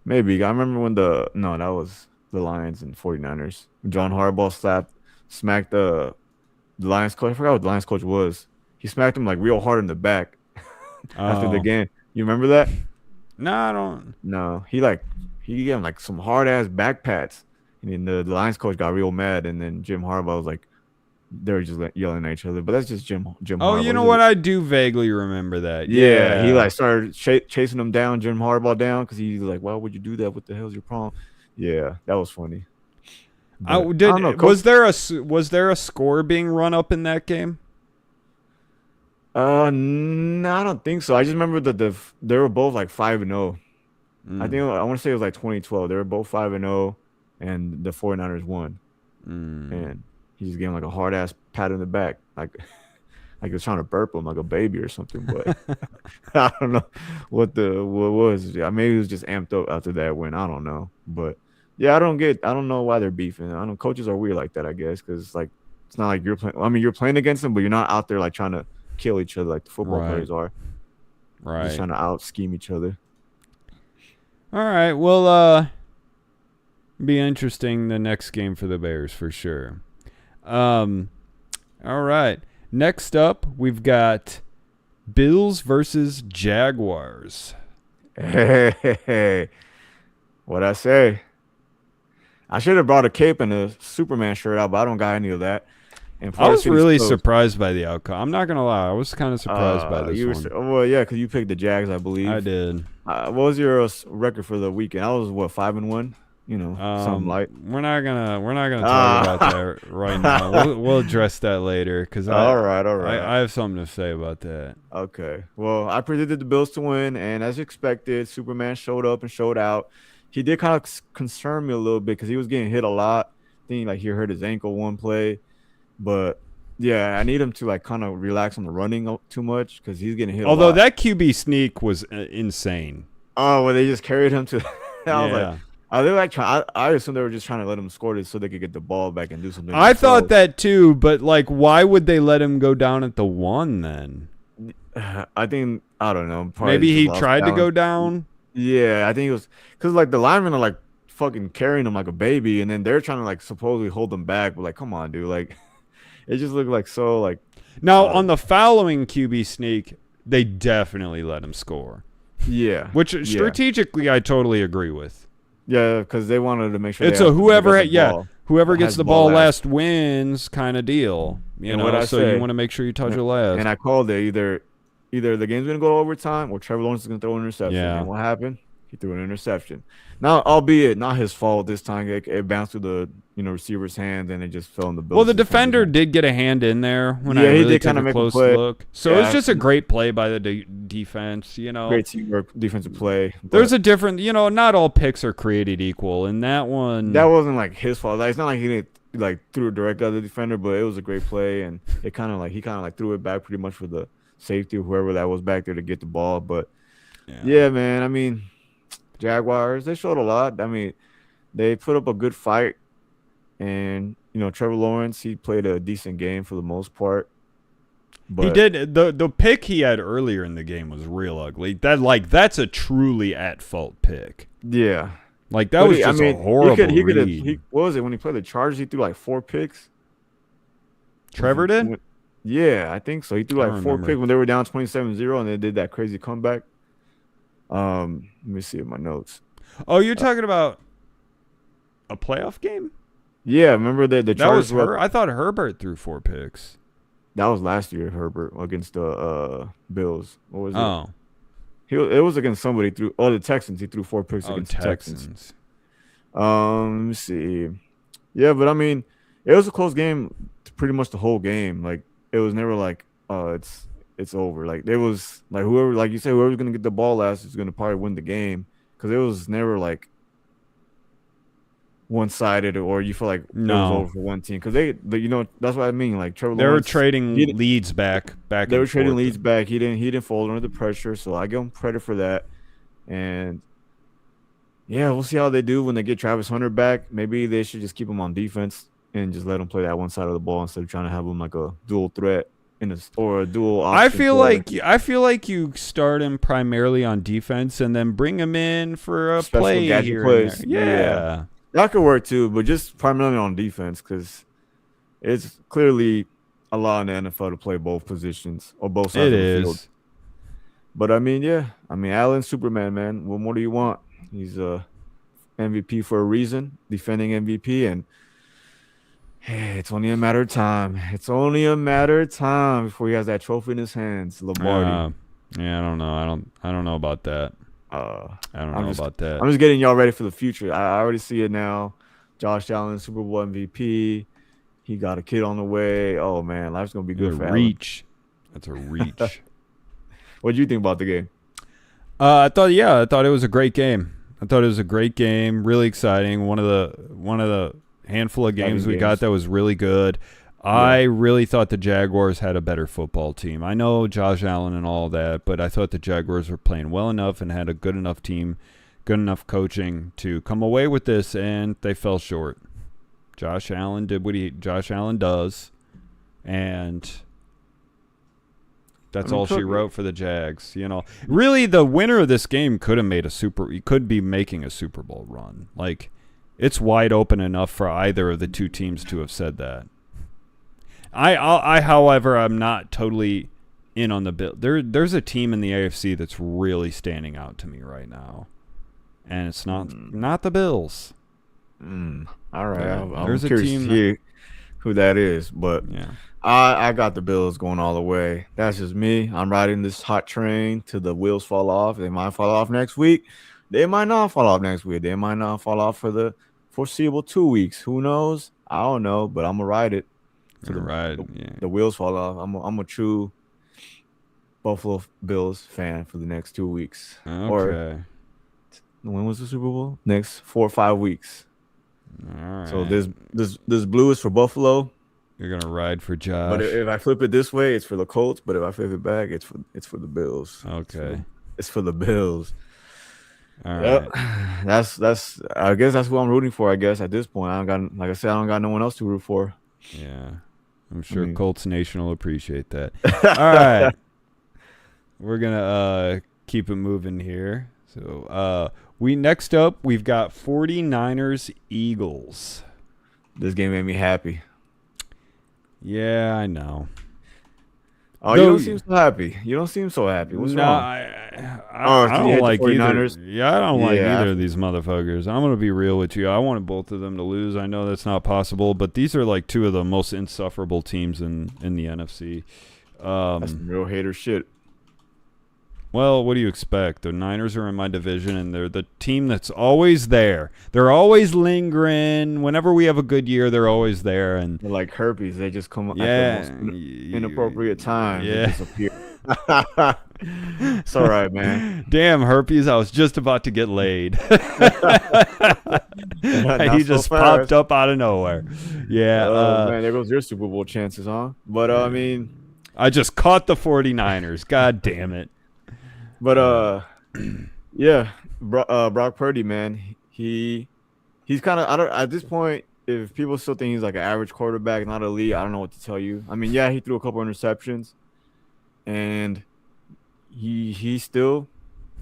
Speaker 2: Maybe. I remember when that was the Lions and 49ers. John Harbaugh smacked the Lions coach. I forgot what the Lions coach was. He smacked him like real hard in the back after the
Speaker 1: Oh.
Speaker 2: game. You remember that?
Speaker 1: No, I don't.
Speaker 2: No. He gave him like some hard ass back pats. And then the Lions coach got real mad, and then Jim Harbaugh was like, they were just yelling at each other. But that's just Jim
Speaker 1: Oh,
Speaker 2: Harbaugh.
Speaker 1: you know what? I do vaguely remember that.
Speaker 2: Yeah, he
Speaker 1: Yeah.
Speaker 2: like started chasing him down, Jim Harbaugh down, because he's like, "Why would you do that? What the hell's your problem?" Yeah, that was funny. But, I don't know,
Speaker 1: Was there a score being run up in that game?
Speaker 2: no, I don't think so. I just remember that they were both like 5-0. I want to say it was like 2012. They were both 5-0, and the 49ers won. And he just gave him like a hard ass pat in the back, like he was trying to burp him like a baby or something. But I don't know what was. Yeah, maybe it was just amped up after that win. I don't know, but yeah, I don't know why they're beefing. I don't. Coaches are weird like that, I guess, because like it's not like you're playing. I mean, you're playing against them, but you're not out there like trying to kill each other like the football
Speaker 1: Right.
Speaker 2: players are.
Speaker 1: Right.
Speaker 2: Just trying to out scheme each other.
Speaker 1: All right. Well, be interesting the next game for the Bears for sure. All right. Next up, we've got Bills versus Jaguars.
Speaker 2: Hey, what'd I say? I should have brought a cape and a Superman shirt out, but I don't got any of that. And
Speaker 1: I was really
Speaker 2: closed.
Speaker 1: surprised by the outcome. I'm not gonna lie. I was kind of surprised by this one.
Speaker 2: Well, yeah, because you picked the Jags, I believe.
Speaker 1: I did.
Speaker 2: What was your record for the weekend? I was 5-1. You know, something light.
Speaker 1: We're not gonna talk about that right now. We'll address that later because
Speaker 2: all right.
Speaker 1: I have something to say about that.
Speaker 2: Okay. Well, I predicted the Bills to win, and as expected, Superman showed up and showed out. He did kind of concern me a little bit because he was getting hit a lot. I think like he hurt his ankle one play, but yeah, I need him to like kind of relax on the running too much because he's getting hit.
Speaker 1: Although
Speaker 2: a lot.
Speaker 1: that QB sneak was insane.
Speaker 2: Oh, well, they just carried him to. I was
Speaker 1: Yeah.
Speaker 2: like, are they like I assume they were just trying to let him score this so they could get the ball back and do something.
Speaker 1: I thought that too, but like, why would they let him go down at the 1 then?
Speaker 2: I think I don't know.
Speaker 1: Maybe he tried to go down.
Speaker 2: Yeah, I think it was because like the linemen are like fucking carrying him like a baby, and then they're trying to like supposedly hold him back. But like, come on, dude. Like, it just looked like so like.
Speaker 1: Now on the following QB sneak, they definitely let him score.
Speaker 2: Yeah.
Speaker 1: Which strategically, I totally agree with.
Speaker 2: Yeah, because they wanted to make sure
Speaker 1: it's a whoever gets the ball last
Speaker 2: last
Speaker 1: wins kind of deal. You know, so you want to make sure you touch it last.
Speaker 2: And I called it either the game's gonna go to overtime or Trevor Lawrence is gonna throw an interception.
Speaker 1: Yeah.
Speaker 2: And what happened? He threw an interception. Now, albeit not his fault this time, it bounced through the receiver's hands and it just fell in the Bills.
Speaker 1: Well, the defender did get a hand in there when I
Speaker 2: he
Speaker 1: really
Speaker 2: did
Speaker 1: took
Speaker 2: kinda
Speaker 1: a
Speaker 2: make a
Speaker 1: close
Speaker 2: play.
Speaker 1: look. So
Speaker 2: Yeah.
Speaker 1: it's just a great play by the defense. You know,
Speaker 2: Great teamwork, defensive play.
Speaker 1: there's a different. You know, not all picks are created equal, and that one.
Speaker 2: That wasn't like his fault. Like, it's not like he didn't like threw it directly at the defender, but it was a great play, and he kind of threw it back pretty much for the safety, whoever that was back there to get the ball. But yeah, man, I mean, Jaguars, they showed a lot. I mean, they put up a good fight, and Trevor Lawrence, he played a decent game for the most part. But
Speaker 1: he did. The pick he had earlier in the game was real ugly. That's a truly at fault pick.
Speaker 2: Yeah.
Speaker 1: Like that was just a horrible read.
Speaker 2: What was it when he played the Chargers? He threw like 4 picks.
Speaker 1: Trevor did?
Speaker 2: Yeah, I think so. He threw like 4 picks when they were down 27-0 and they did that crazy comeback. Let me see in my notes.
Speaker 1: Oh, you're talking about a playoff game?
Speaker 2: Yeah, remember the Chargers?
Speaker 1: That was I thought Herbert threw 4 picks.
Speaker 2: That was last year, Herbert against the Bills. What was it?
Speaker 1: Oh.
Speaker 2: It was against somebody the Texans. He threw 4 picks against the Texans. Let me see. Yeah, but I mean, it was a close game pretty much the whole game. Like it was never like, oh, it's over. Like there was like whoever, like you said, whoever's gonna get the ball last is gonna probably win the game, because it was never like one-sided or you feel like it was over for one team, because that's what I mean. Like Trevor
Speaker 1: They were
Speaker 2: Lawrence,
Speaker 1: trading leads back.
Speaker 2: They were trading leads back. He didn't fold under the pressure, so I give him credit for that. And yeah, we'll see how they do when they get Travis Hunter back. Maybe they should just keep him on defense and just let him play that one side of the ball instead of trying to have him like a dual threat or a dual option.
Speaker 1: I feel like you start him primarily on defense and then bring him in for a
Speaker 2: special
Speaker 1: play
Speaker 2: gadget
Speaker 1: here
Speaker 2: plays.
Speaker 1: and there. Yeah.
Speaker 2: That could work too, but just primarily on defense, because it's clearly a lot in the NFL to play both positions or both sides of the field. But I mean, Allen's Superman, man. What more do you want? He's a MVP for a reason, defending MVP, and hey, it's only a matter of time. It's only a matter of time before he has that trophy in his hands, Lombardi.
Speaker 1: Yeah, I don't know. I don't know about that. I don't know about that.
Speaker 2: I'm just getting y'all ready for the future. I already see it now. Josh Allen, Super Bowl MVP. He got a kid on the way. Oh man, life's gonna be good for
Speaker 1: reach. That's a reach.
Speaker 2: What did you think about the game?
Speaker 1: I thought it was a great game. Really exciting. One of the handful of games we got that was really good. Yeah. I really thought the Jaguars had a better football team. I know Josh Allen and all that, but I thought the Jaguars were playing well enough and had a good enough team, good enough coaching to come away with this, and they fell short. Josh Allen did what Josh Allen does, and that's all she wrote for the Jags. Really, the winner of this game could be making a Super Bowl run. Like, it's wide open enough for either of the two teams to have said that. However, I'm not totally in on the Bills. There's a team in the AFC that's really standing out to me right now, and it's not the Bills.
Speaker 2: All right,
Speaker 1: Yeah,
Speaker 2: I'm curious to hear who that is, but
Speaker 1: yeah,
Speaker 2: I got the Bills going all the way. That's just me. I'm riding this hot train till the wheels fall off. They might fall off next week. They might not fall off next week. They might not fall off for the foreseeable 2 weeks. Who knows? I don't know, but I'm gonna ride it. The wheels fall off. I'm a true Buffalo Bills fan for the next 2 weeks.
Speaker 1: Okay.
Speaker 2: Or when was the Super Bowl? Next 4 or 5 weeks.
Speaker 1: All right.
Speaker 2: So this blue is for Buffalo.
Speaker 1: You're gonna ride for Josh.
Speaker 2: But if I flip it this way, it's for the Colts. But if I flip it back, it's for the Bills.
Speaker 1: Okay.
Speaker 2: It's for the Bills.
Speaker 1: All right.
Speaker 2: That's I guess that's who I'm rooting for. I guess at this point, I don't got no one else to root for.
Speaker 1: Yeah. I'm sure Colts Nation will appreciate that. All right. We're going to keep it moving here. So next up, we've got 49ers Eagles.
Speaker 2: This game made me happy.
Speaker 1: Yeah, I know.
Speaker 2: Oh, you don't seem so happy. You don't seem so happy. What's wrong?
Speaker 1: I don't like either. Yeah, I don't like either of these motherfuckers. I'm gonna be real with you. I wanted both of them to lose. I know that's not possible, but these are like two of the most insufferable teams in the NFC.
Speaker 2: That's some real hater shit.
Speaker 1: Well, what do you expect? The Niners are in my division, and they're the team that's always there. They're always lingering. Whenever we have a good year, they're always there. And
Speaker 2: they're like herpes. They just come at the most inappropriate time.
Speaker 1: Yeah.
Speaker 2: Disappear. It's all right, man.
Speaker 1: Damn, herpes. I was just about to get laid. He just popped up out of nowhere. Yeah.
Speaker 2: Man, there goes your Super Bowl chances, huh? But,
Speaker 1: I just caught the 49ers. God damn it.
Speaker 2: But yeah, Brock Purdy, man, he's kind of at this point. If people still think he's like an average quarterback, not elite, I don't know what to tell you. I mean, yeah, he threw a couple interceptions, and he still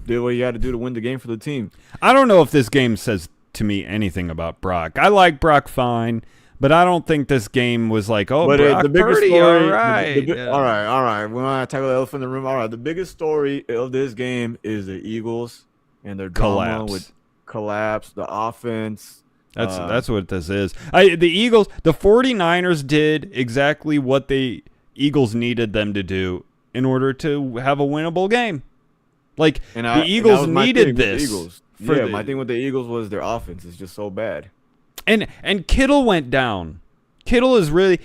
Speaker 2: did what he had to do to win the game for the team.
Speaker 1: I don't know if this game says to me anything about Brock. I like Brock fine. But I don't think this game was like, Brock Purdy,
Speaker 2: story,
Speaker 1: all right.
Speaker 2: All right. When I tackle the elephant in the room, all right. The biggest story of this game is the Eagles and their drama with collapse, the offense.
Speaker 1: That's what this is. The 49ers did exactly what the Eagles needed them to do in order to have a winnable game. Like, the Eagles needed this.
Speaker 2: My thing with the Eagles was their offense is just so bad.
Speaker 1: And Kittle went down. Kittle is really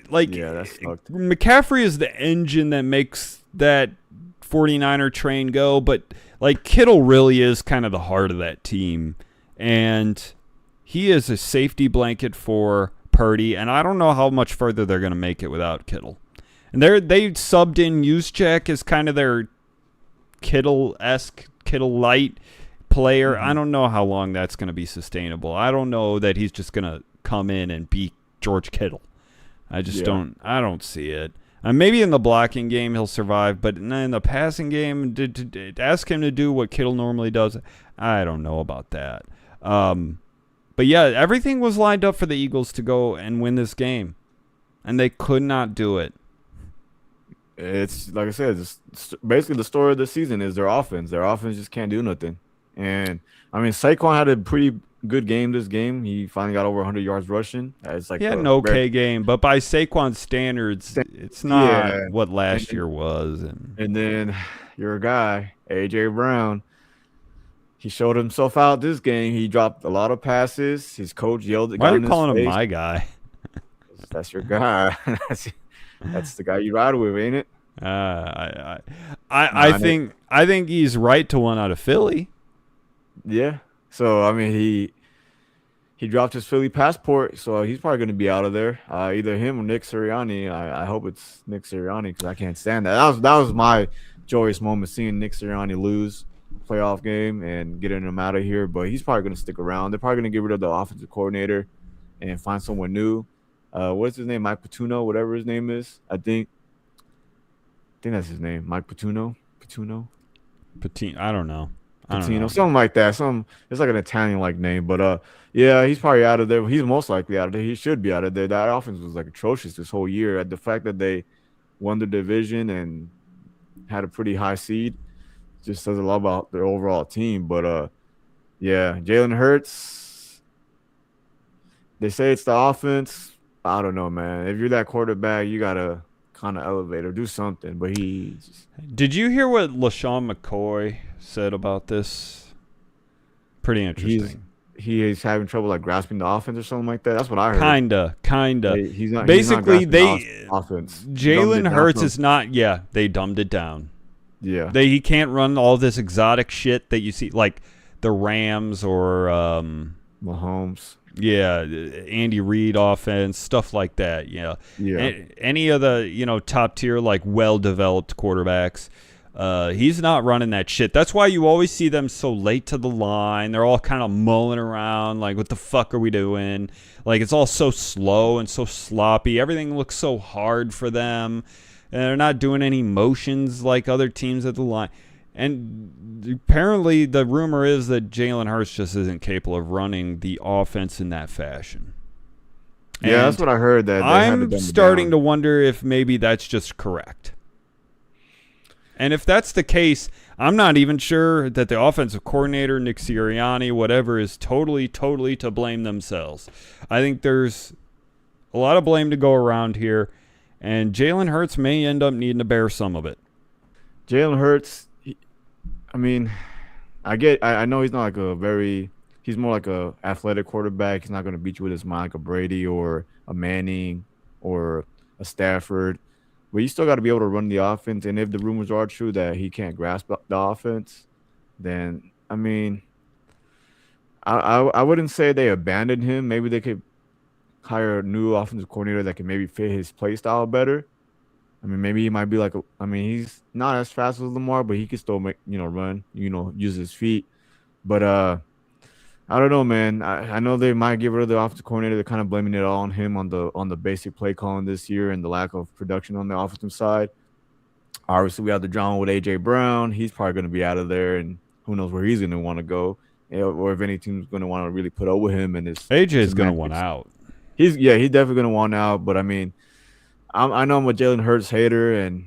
Speaker 1: Like,
Speaker 2: yeah, that sucked.
Speaker 1: McCaffrey is the engine that makes that 49er train go, but like Kittle really is kind of the heart of that team, and he is a safety blanket for Purdy, and I don't know how much further they're going to make it without Kittle. And they subbed in Juszczyk as kind of their Kittle-esque, Kittle-light player. I don't know how long that's going to be sustainable. I don't know that he's just going to come in and beat George Kittle. I just don't see it. Maybe in the blocking game he'll survive, but in the passing game, ask him to do what Kittle normally does. I don't know about that. But yeah, everything was lined up for the Eagles to go and win this game, and they could not do it.
Speaker 2: It's like I said, it's basically the story of the season is their offense. Their offense just can't do nothing. And I mean, Saquon had a pretty good game this game. He finally got over 100 yards rushing. It's like
Speaker 1: he had an okay game, but by Saquon's standards, it's not what last year was.
Speaker 2: And then your guy, A.J. Brown, he showed himself out this game. He dropped a lot of passes. His coach yelled at him.
Speaker 1: Why are you calling him my guy?
Speaker 2: That's your guy. That's the guy you ride with, ain't it?
Speaker 1: I think he's right to one out of Philly.
Speaker 2: Yeah. So I mean, he dropped his Philly passport, so he's probably going to be out of there. Either him or Nick Sirianni. I hope it's Nick Sirianni because I can't stand that. That was my joyous moment, seeing Nick Sirianni lose a playoff game and getting him out of here. But he's probably going to stick around. They're probably going to get rid of the offensive coordinator and find someone new. What's his name? Mike Patuno, whatever his name is. I think that's his name. Mike Patuno.
Speaker 1: I don't know.
Speaker 2: Patino, something like that. It's like an Italian-like name, but yeah, he's probably out of there. He's most likely out of there. He should be out of there. That offense was like atrocious this whole year. The fact that they won the division and had a pretty high seed just says a lot about their overall team. But yeah, Jalen Hurts. They say it's the offense. I don't know, man. If you're that quarterback, you gotta kind of elevate or do something. But
Speaker 1: did you hear what LaShawn McCoy said about this? Pretty interesting.
Speaker 2: He's having trouble like grasping the offense or something like that. That's what I heard.
Speaker 1: Kinda.
Speaker 2: He's not.
Speaker 1: Basically,
Speaker 2: offense.
Speaker 1: Jalen Hurts is not. Yeah, they dumbed it down.
Speaker 2: Yeah.
Speaker 1: He can't run all this exotic shit that you see, like the Rams or
Speaker 2: Mahomes.
Speaker 1: Yeah, Andy Reid offense, stuff like that. Yeah. Any of the top tier like well developed quarterbacks. He's not running that shit. That's why you always see them so late to the line. They're all kind of mulling around like, what the fuck are we doing? Like, it's all so slow and so sloppy. Everything looks so hard for them. And they're not doing any motions like other teams at the line. And apparently the rumor is that Jalen Hurts just isn't capable of running the offense in that fashion.
Speaker 2: Yeah, and that's what I heard. That
Speaker 1: I'm starting to wonder if maybe that's just correct. And if that's the case, I'm not even sure that the offensive coordinator, Nick Sirianni, whatever, is totally to blame themselves. I think there's a lot of blame to go around here, and Jalen Hurts may end up needing to bear some of it.
Speaker 2: Jalen Hurts, I mean, I know he's not like he's more like a athletic quarterback. He's not going to beat you with his mind like a Brady or a Manning or a Stafford. But you still got to be able to run the offense. And if the rumors are true that he can't grasp the offense, then, I mean, I wouldn't say they abandoned him. Maybe they could hire a new offensive coordinator that can maybe fit his play style better. I mean, maybe he might be like he's not as fast as Lamar, but he can still run, use his feet. But I don't know, man. I know they might get rid of the offensive coordinator. They're kind of blaming it all on him on the basic play calling this year and the lack of production on the offensive side. Obviously, we have the drama with A.J. Brown. He's probably going to be out of there, and who knows where he's going to want to go, or if any team's going to want to really put up with him. And
Speaker 1: A.J. is going to want out.
Speaker 2: He's definitely going to want out. But I mean, I know I'm a Jalen Hurts hater, and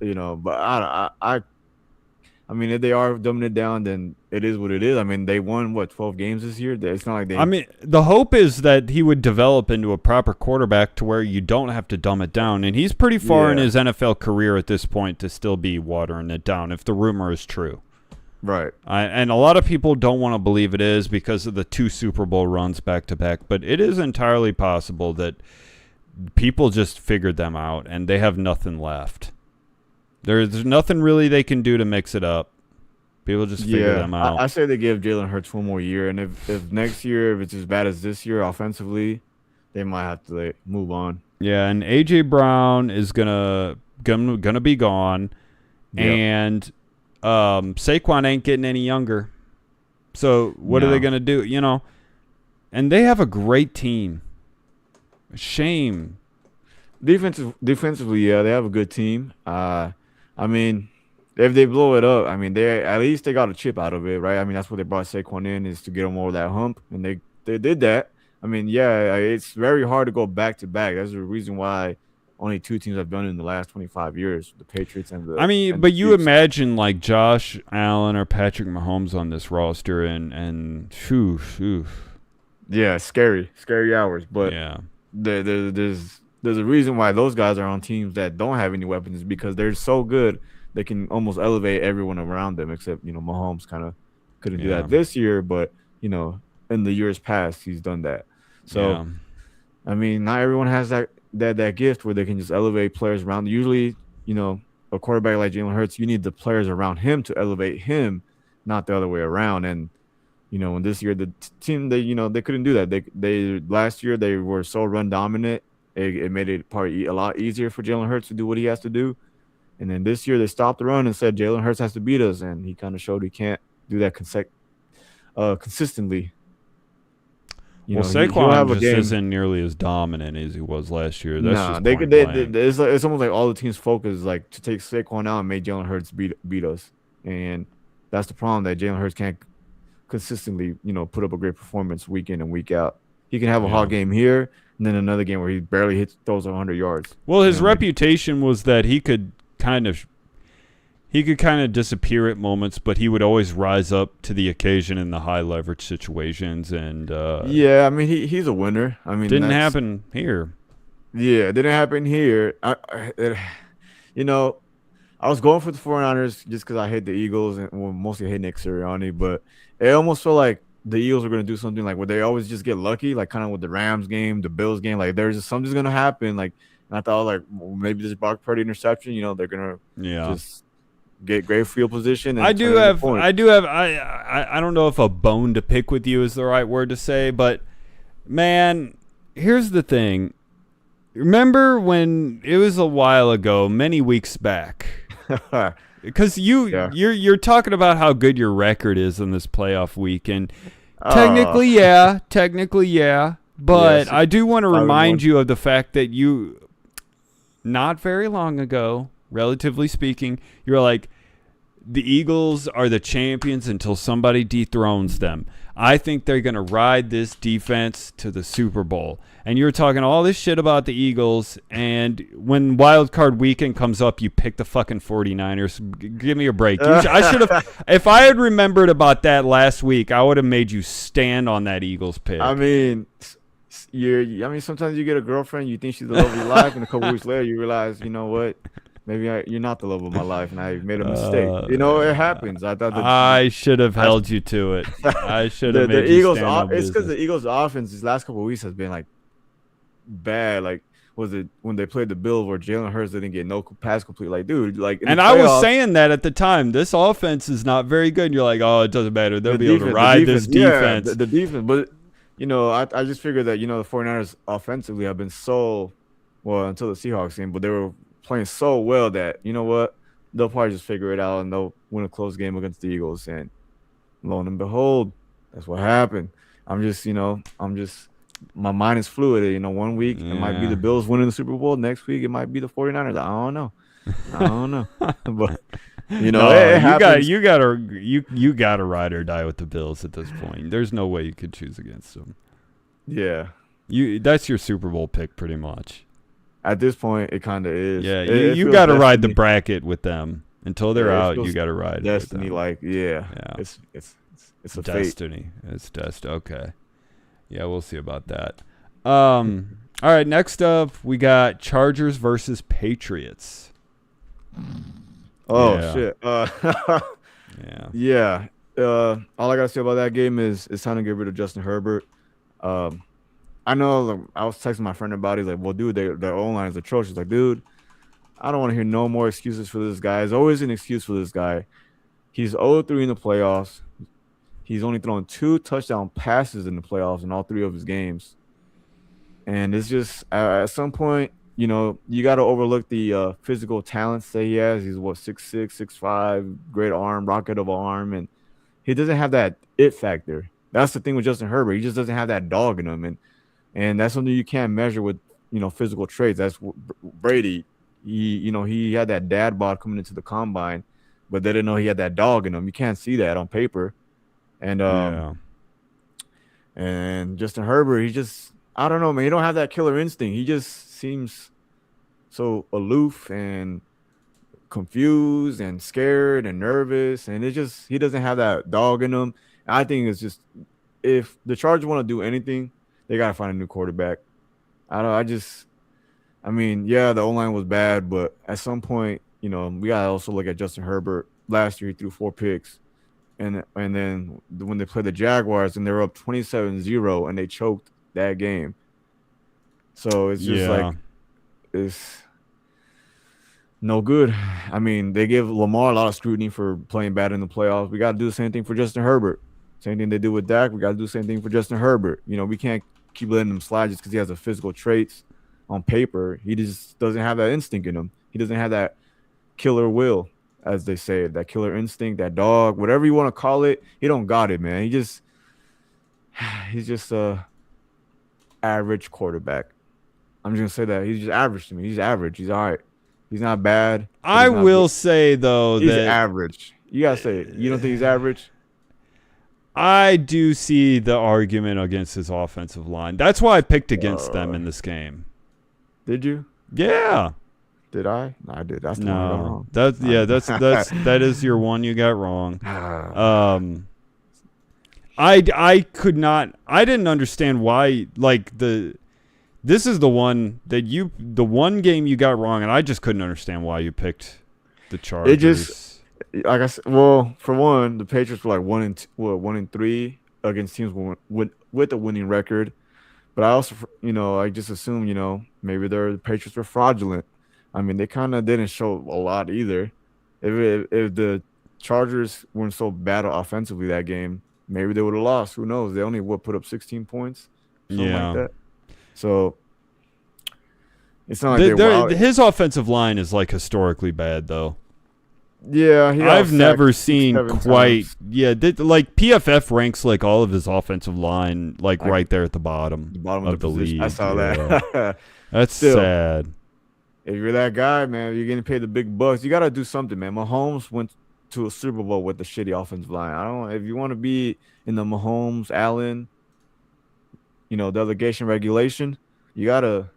Speaker 2: but I mean, if they are dumbing it down, then it is what it is. I mean, they won 12 games this year. It's not like they.
Speaker 1: I mean, the hope is that he would develop into a proper quarterback to where you don't have to dumb it down, and he's pretty far in his NFL career at this point to still be watering it down if the rumor is true.
Speaker 2: Right.
Speaker 1: And a lot of people don't want to believe it is because of the 2 Super Bowl runs back to back, but it is entirely possible that people just figured them out, and they have nothing left. There's nothing really they can do to mix it up. People just figure them out.
Speaker 2: I say they give Jalen Hurts one more year, and if next year, if it's as bad as this year offensively, they might have to move on.
Speaker 1: Yeah, and A.J. Brown is gonna be gone, and Saquon ain't getting any younger. So what are they gonna do? And they have a great team. Shame.
Speaker 2: Defensively, yeah, they have a good team. I mean, if they blow it up, I mean, at least they got a chip out of it, right? I mean, that's what they brought Saquon in, is to get him over that hump, and they did that. I mean, yeah, it's very hard to go back to back. That's the reason why only two teams have done it in the last 25 years, the Patriots and the.
Speaker 1: I mean, but you imagine like Josh Allen or Patrick Mahomes on this roster, and phew.
Speaker 2: Yeah, scary hours, but
Speaker 1: yeah,
Speaker 2: there's a reason why those guys are on teams that don't have any weapons, because they're so good they can almost elevate everyone around them. Except Mahomes kind of couldn't do that this year, but in the years past he's done that. So I mean, not everyone has that gift where they can just elevate players around. Usually, a quarterback like Jalen Hurts, you need the players around him to elevate him, not the other way around. And when this year the team they couldn't do that. They last year they were so run dominant. It made it probably a lot easier for Jalen Hurts to do what he has to do. And then this year they stopped the run and said Jalen Hurts has to beat us, and he kind of showed he can't do that consistently.
Speaker 1: Saquon just isn't nearly as dominant as he was last year. That's
Speaker 2: it's almost like all the team's focus is to take Saquon out and make Jalen Hurts beat us, and that's the problem, that Jalen Hurts can't consistently put up a great performance week in and week out. He can have a hot game here, and then another game where he barely throws 100 yards.
Speaker 1: Well, his reputation was that he could kind of disappear at moments, but he would always rise up to the occasion in the high leverage situations. And
Speaker 2: I mean, he's a winner. I mean,
Speaker 1: didn't happen here.
Speaker 2: Yeah, it didn't happen here. I was going for the 49ers just because I hate the Eagles, and mostly hate Nick Sirianni, but it almost felt like the Eagles were going to do something where they always just get lucky, kind of with the Rams game, the Bills game. There's just something's going to happen. And I thought, maybe this Brock Purdy interception, they're going to just get great field position. And
Speaker 1: I don't know if a bone to pick with you is the right word to say, but man, here's the thing. Remember when it was a while ago, many weeks back, because you're talking about how good your record is in this playoff week, and technically, but I do want to remind you of the fact that you, not very long ago, relatively speaking, you're like, the Eagles are the champions until somebody dethrones them. I think they're going to ride this defense to the Super Bowl. And you're talking all this shit about the Eagles, and when Wildcard Weekend comes up, you pick the fucking 49ers. Give me a break. I should have. If I had remembered about that last week, I would have made you stand on that Eagles pick.
Speaker 2: I mean, sometimes you get a girlfriend, you think she's the love of your life, and a couple weeks later, you realize, you know what? Maybe you're not the love of my life, and I made a mistake. It happens.
Speaker 1: I should have held you to it. I should have made you stand on business.
Speaker 2: It's because the Eagles' offense these last couple of weeks has been bad. Was it when they played the Bills where Jalen Hurts didn't get no pass complete? And
Speaker 1: I was saying that at the time. This offense is not very good. And you're like, oh, it doesn't matter. They'll be able to ride this defense.
Speaker 2: The defense, but I just figured that the 49ers offensively have been so well until the Seahawks game, but they were playing so well that they'll probably just figure it out and they'll win a close game against the Eagles. And lo and behold, that's what happened. My mind is fluid. 1 week it might be the Bills winning the Super Bowl. Next week it might be the 49ers. I don't know. But it happens.
Speaker 1: You gotta ride or die with the Bills at this point. There's no way you could choose against them.
Speaker 2: Yeah.
Speaker 1: That's your Super Bowl pick pretty much.
Speaker 2: At this point, it kind of is.
Speaker 1: Yeah, you got to ride the bracket with them until they're out. You got to ride
Speaker 2: destiny.
Speaker 1: With them.
Speaker 2: It's a
Speaker 1: destiny.
Speaker 2: Fate.
Speaker 1: It's destiny. Okay. Yeah, we'll see about that. All right. Next up, we got Chargers versus Patriots.
Speaker 2: Oh shit. All I gotta say about that game is it's time to get rid of Justin Herbert. I know. Like, I was texting my friend about it. He's like, well, dude, their O-line is atrocious. Like, dude, I don't want to hear no more excuses for this guy. There's always an excuse for this guy. He's 0-3 in the playoffs. He's only thrown 2 touchdown passes in the playoffs in all 3 of his games. And it's just at some point, you know, you got to overlook the physical talents that he has. He's what 6'6", 6'5", great arm, rocket of an arm, and he doesn't have that it factor. That's the thing with Justin Herbert. He just doesn't have that dog in him, and that's something you can't measure with, you know, physical traits. That's Brady. He had that dad bod coming into the combine, but they didn't know he had that dog in him. You can't see that on paper, and Justin Herbert, he just, I don't know, man. He don't have that killer instinct. He just seems so aloof and confused and scared and nervous, and he doesn't have that dog in him. And I think it's just, if the Chargers want to do anything, they gotta find a new quarterback. I mean, yeah, the O-line was bad, but at some point, you know, we gotta also look at Justin Herbert. Last year, he threw 4 picks. And then when they played the Jaguars and they were up 27-0 and they choked that game. So it's just like, it's no good. I mean, they give Lamar a lot of scrutiny for playing bad in the playoffs. We got to do the same thing for Justin Herbert. Same thing they do with Dak. We got to do the same thing for Justin Herbert. You know, we can't keep letting him slide just because he has the physical traits on paper. He just doesn't have that instinct in him. He doesn't have that killer will, as they say, that killer instinct, that dog, whatever you want to call it. He don't got it, man. He's just a average quarterback. I'm just gonna say that he's just average to me. He's average. He's all right. He's not bad.
Speaker 1: I will say though
Speaker 2: he's
Speaker 1: that
Speaker 2: average. You gotta say it. You don't think he's average?
Speaker 1: I do see the argument against his offensive line. That's why I picked against them in this game.
Speaker 2: Did you?
Speaker 1: Yeah.
Speaker 2: Did I? No, I did. That's the one I got wrong.
Speaker 1: That is your one you got wrong. I could not. I didn't understand why. Like this is the one game you got wrong, and I just couldn't understand why you picked the Chargers.
Speaker 2: It just, like I said, well, for one, the Patriots were like 1-3 against teams with a winning record, but I also, you know, I just assume, you know, maybe the Patriots were fraudulent. I mean, they kind of didn't show a lot either. If the Chargers weren't so bad offensively that game, maybe they would have lost. Who knows? They only put up 16 points, something like that. So it's not like
Speaker 1: his offensive line is like historically bad, though.
Speaker 2: Yeah,
Speaker 1: I've never seen quite. Times. Yeah, like PFF ranks like all of his offensive line like right there at the bottom of the league.
Speaker 2: I saw that.
Speaker 1: That's sad.
Speaker 2: If you're that guy, man, you're getting paid the big bucks. You got to do something, man. Mahomes went to a Super Bowl with the shitty offensive line. If you want to be in the Mahomes, Allen, you know, delegation regulation, you gotta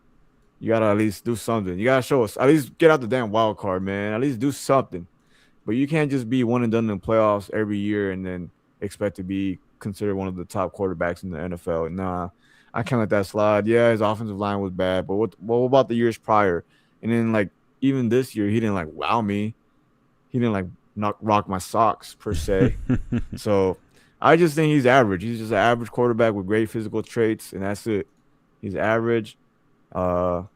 Speaker 2: at least do something. You gotta show us, at least get out the damn wild card, man. At least do something. But you can't just be one and done in the playoffs every year and then expect to be considered one of the top quarterbacks in the NFL. Nah, I can't let that slide. Yeah, his offensive line was bad, but what about the years prior? And then, like, even this year, he didn't, like, wow me. He didn't, like, rock my socks, per se. So I just think he's average. He's just an average quarterback with great physical traits, and that's it. He's average. You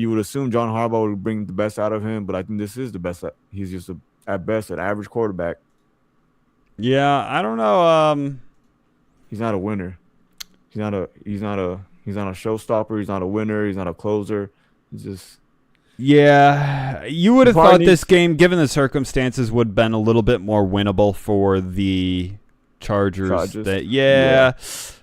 Speaker 2: would assume John Harbaugh would bring the best out of him, but I think this is the best. He's just, at best, an average quarterback.
Speaker 1: Yeah, I don't know.
Speaker 2: He's not a winner. He's not a showstopper. He's not a winner. He's not a closer. He's just...
Speaker 1: Yeah, you would have thought this game, given the circumstances, would have been a little bit more winnable for the Chargers.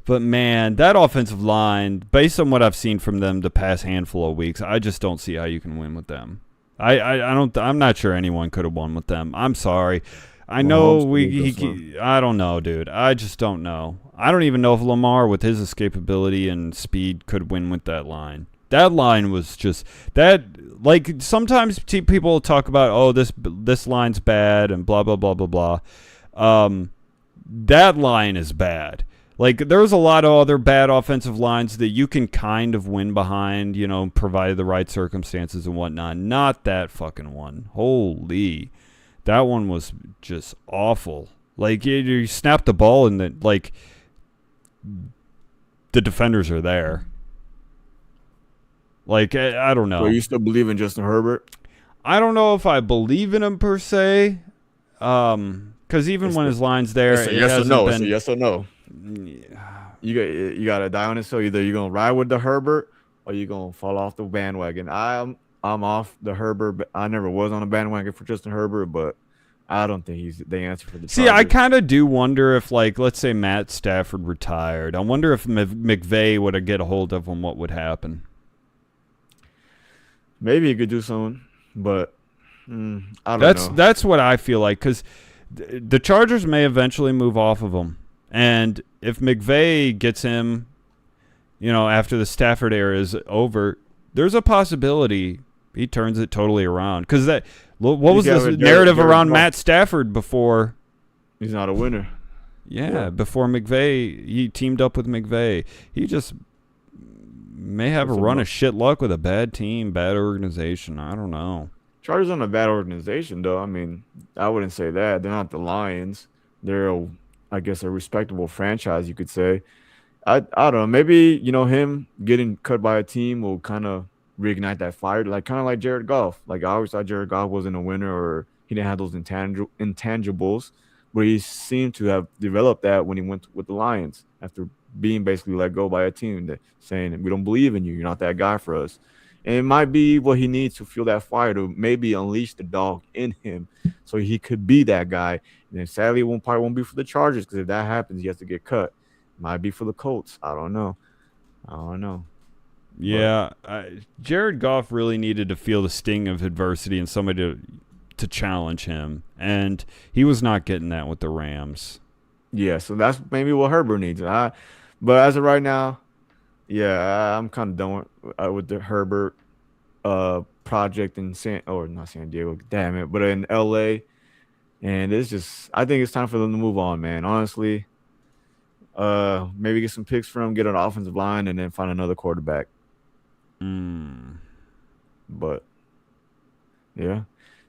Speaker 1: But man, that offensive line, based on what I've seen from them the past handful of weeks, I just don't see how you can win with them. I'm not sure anyone could have won with them. I'm sorry. I know I don't know, dude. I just don't know. I don't even know if Lamar, with his escapability and speed, could win with that line. That line was just that. Like, sometimes people talk about, oh, this line's bad and blah blah blah blah blah. That line is bad. Like, there's a lot of other bad offensive lines that you can kind of win behind, you know, provided the right circumstances and whatnot. Not that fucking one. Holy, that one was just awful. Like, you snapped the ball and then, like, the defenders are there. Like, I don't know.
Speaker 2: So you still believe in Justin Herbert?
Speaker 1: I don't know if I believe in him per se. Because even when his line's there,
Speaker 2: it's a yes or no. It's a yes or no. You got to die on it. So either you're going to ride with the Herbert or you're going to fall off the bandwagon. I'm off the Herbert. I never was on a bandwagon for Justin Herbert, but I don't think he's the answer for the Chargers.
Speaker 1: See, I kind of do wonder if, like, let's say Matt Stafford retired. I wonder if McVay would have get a hold of him, what would happen.
Speaker 2: Maybe he could do something, but I don't know.
Speaker 1: That's what I feel like, because the Chargers may eventually move off of him. And if McVay gets him, after the Stafford era is over, there's a possibility he turns it totally around. Because what was this narrative around Matt Stafford before?
Speaker 2: He's not a winner.
Speaker 1: Yeah, before McVay, he teamed up with McVay. He just may have a run of shit luck with a bad team, bad organization. I don't know.
Speaker 2: Chargers aren't a bad organization, though. I mean, I wouldn't say that. They're not the Lions. They're, I guess, a respectable franchise, you could say. I don't know. Maybe, him getting cut by a team will kind of reignite that fire, kind of like Jared Goff. Like, I always thought Jared Goff wasn't a winner or he didn't have those intangibles, but he seemed to have developed that when he went with the Lions after being basically let go by a team saying, we don't believe in you. You're not that guy for us. And it might be what he needs to feel that fire, to maybe unleash the dog in him so he could be that guy. And then sadly, it probably won't be for the Chargers, because if that happens, he has to get cut. It might be for the Colts. I don't know.
Speaker 1: Yeah, Jared Goff really needed to feel the sting of adversity and somebody to challenge him. And he was not getting that with the Rams.
Speaker 2: Yeah, so that's maybe what Herbert needs. But as of right now, yeah, I'm kind of done with the Herbert project in not San Diego, damn it, but in LA. And I think it's time for them to move on, man. Honestly, maybe get some picks from him, get an offensive line, and then find another quarterback. But yeah,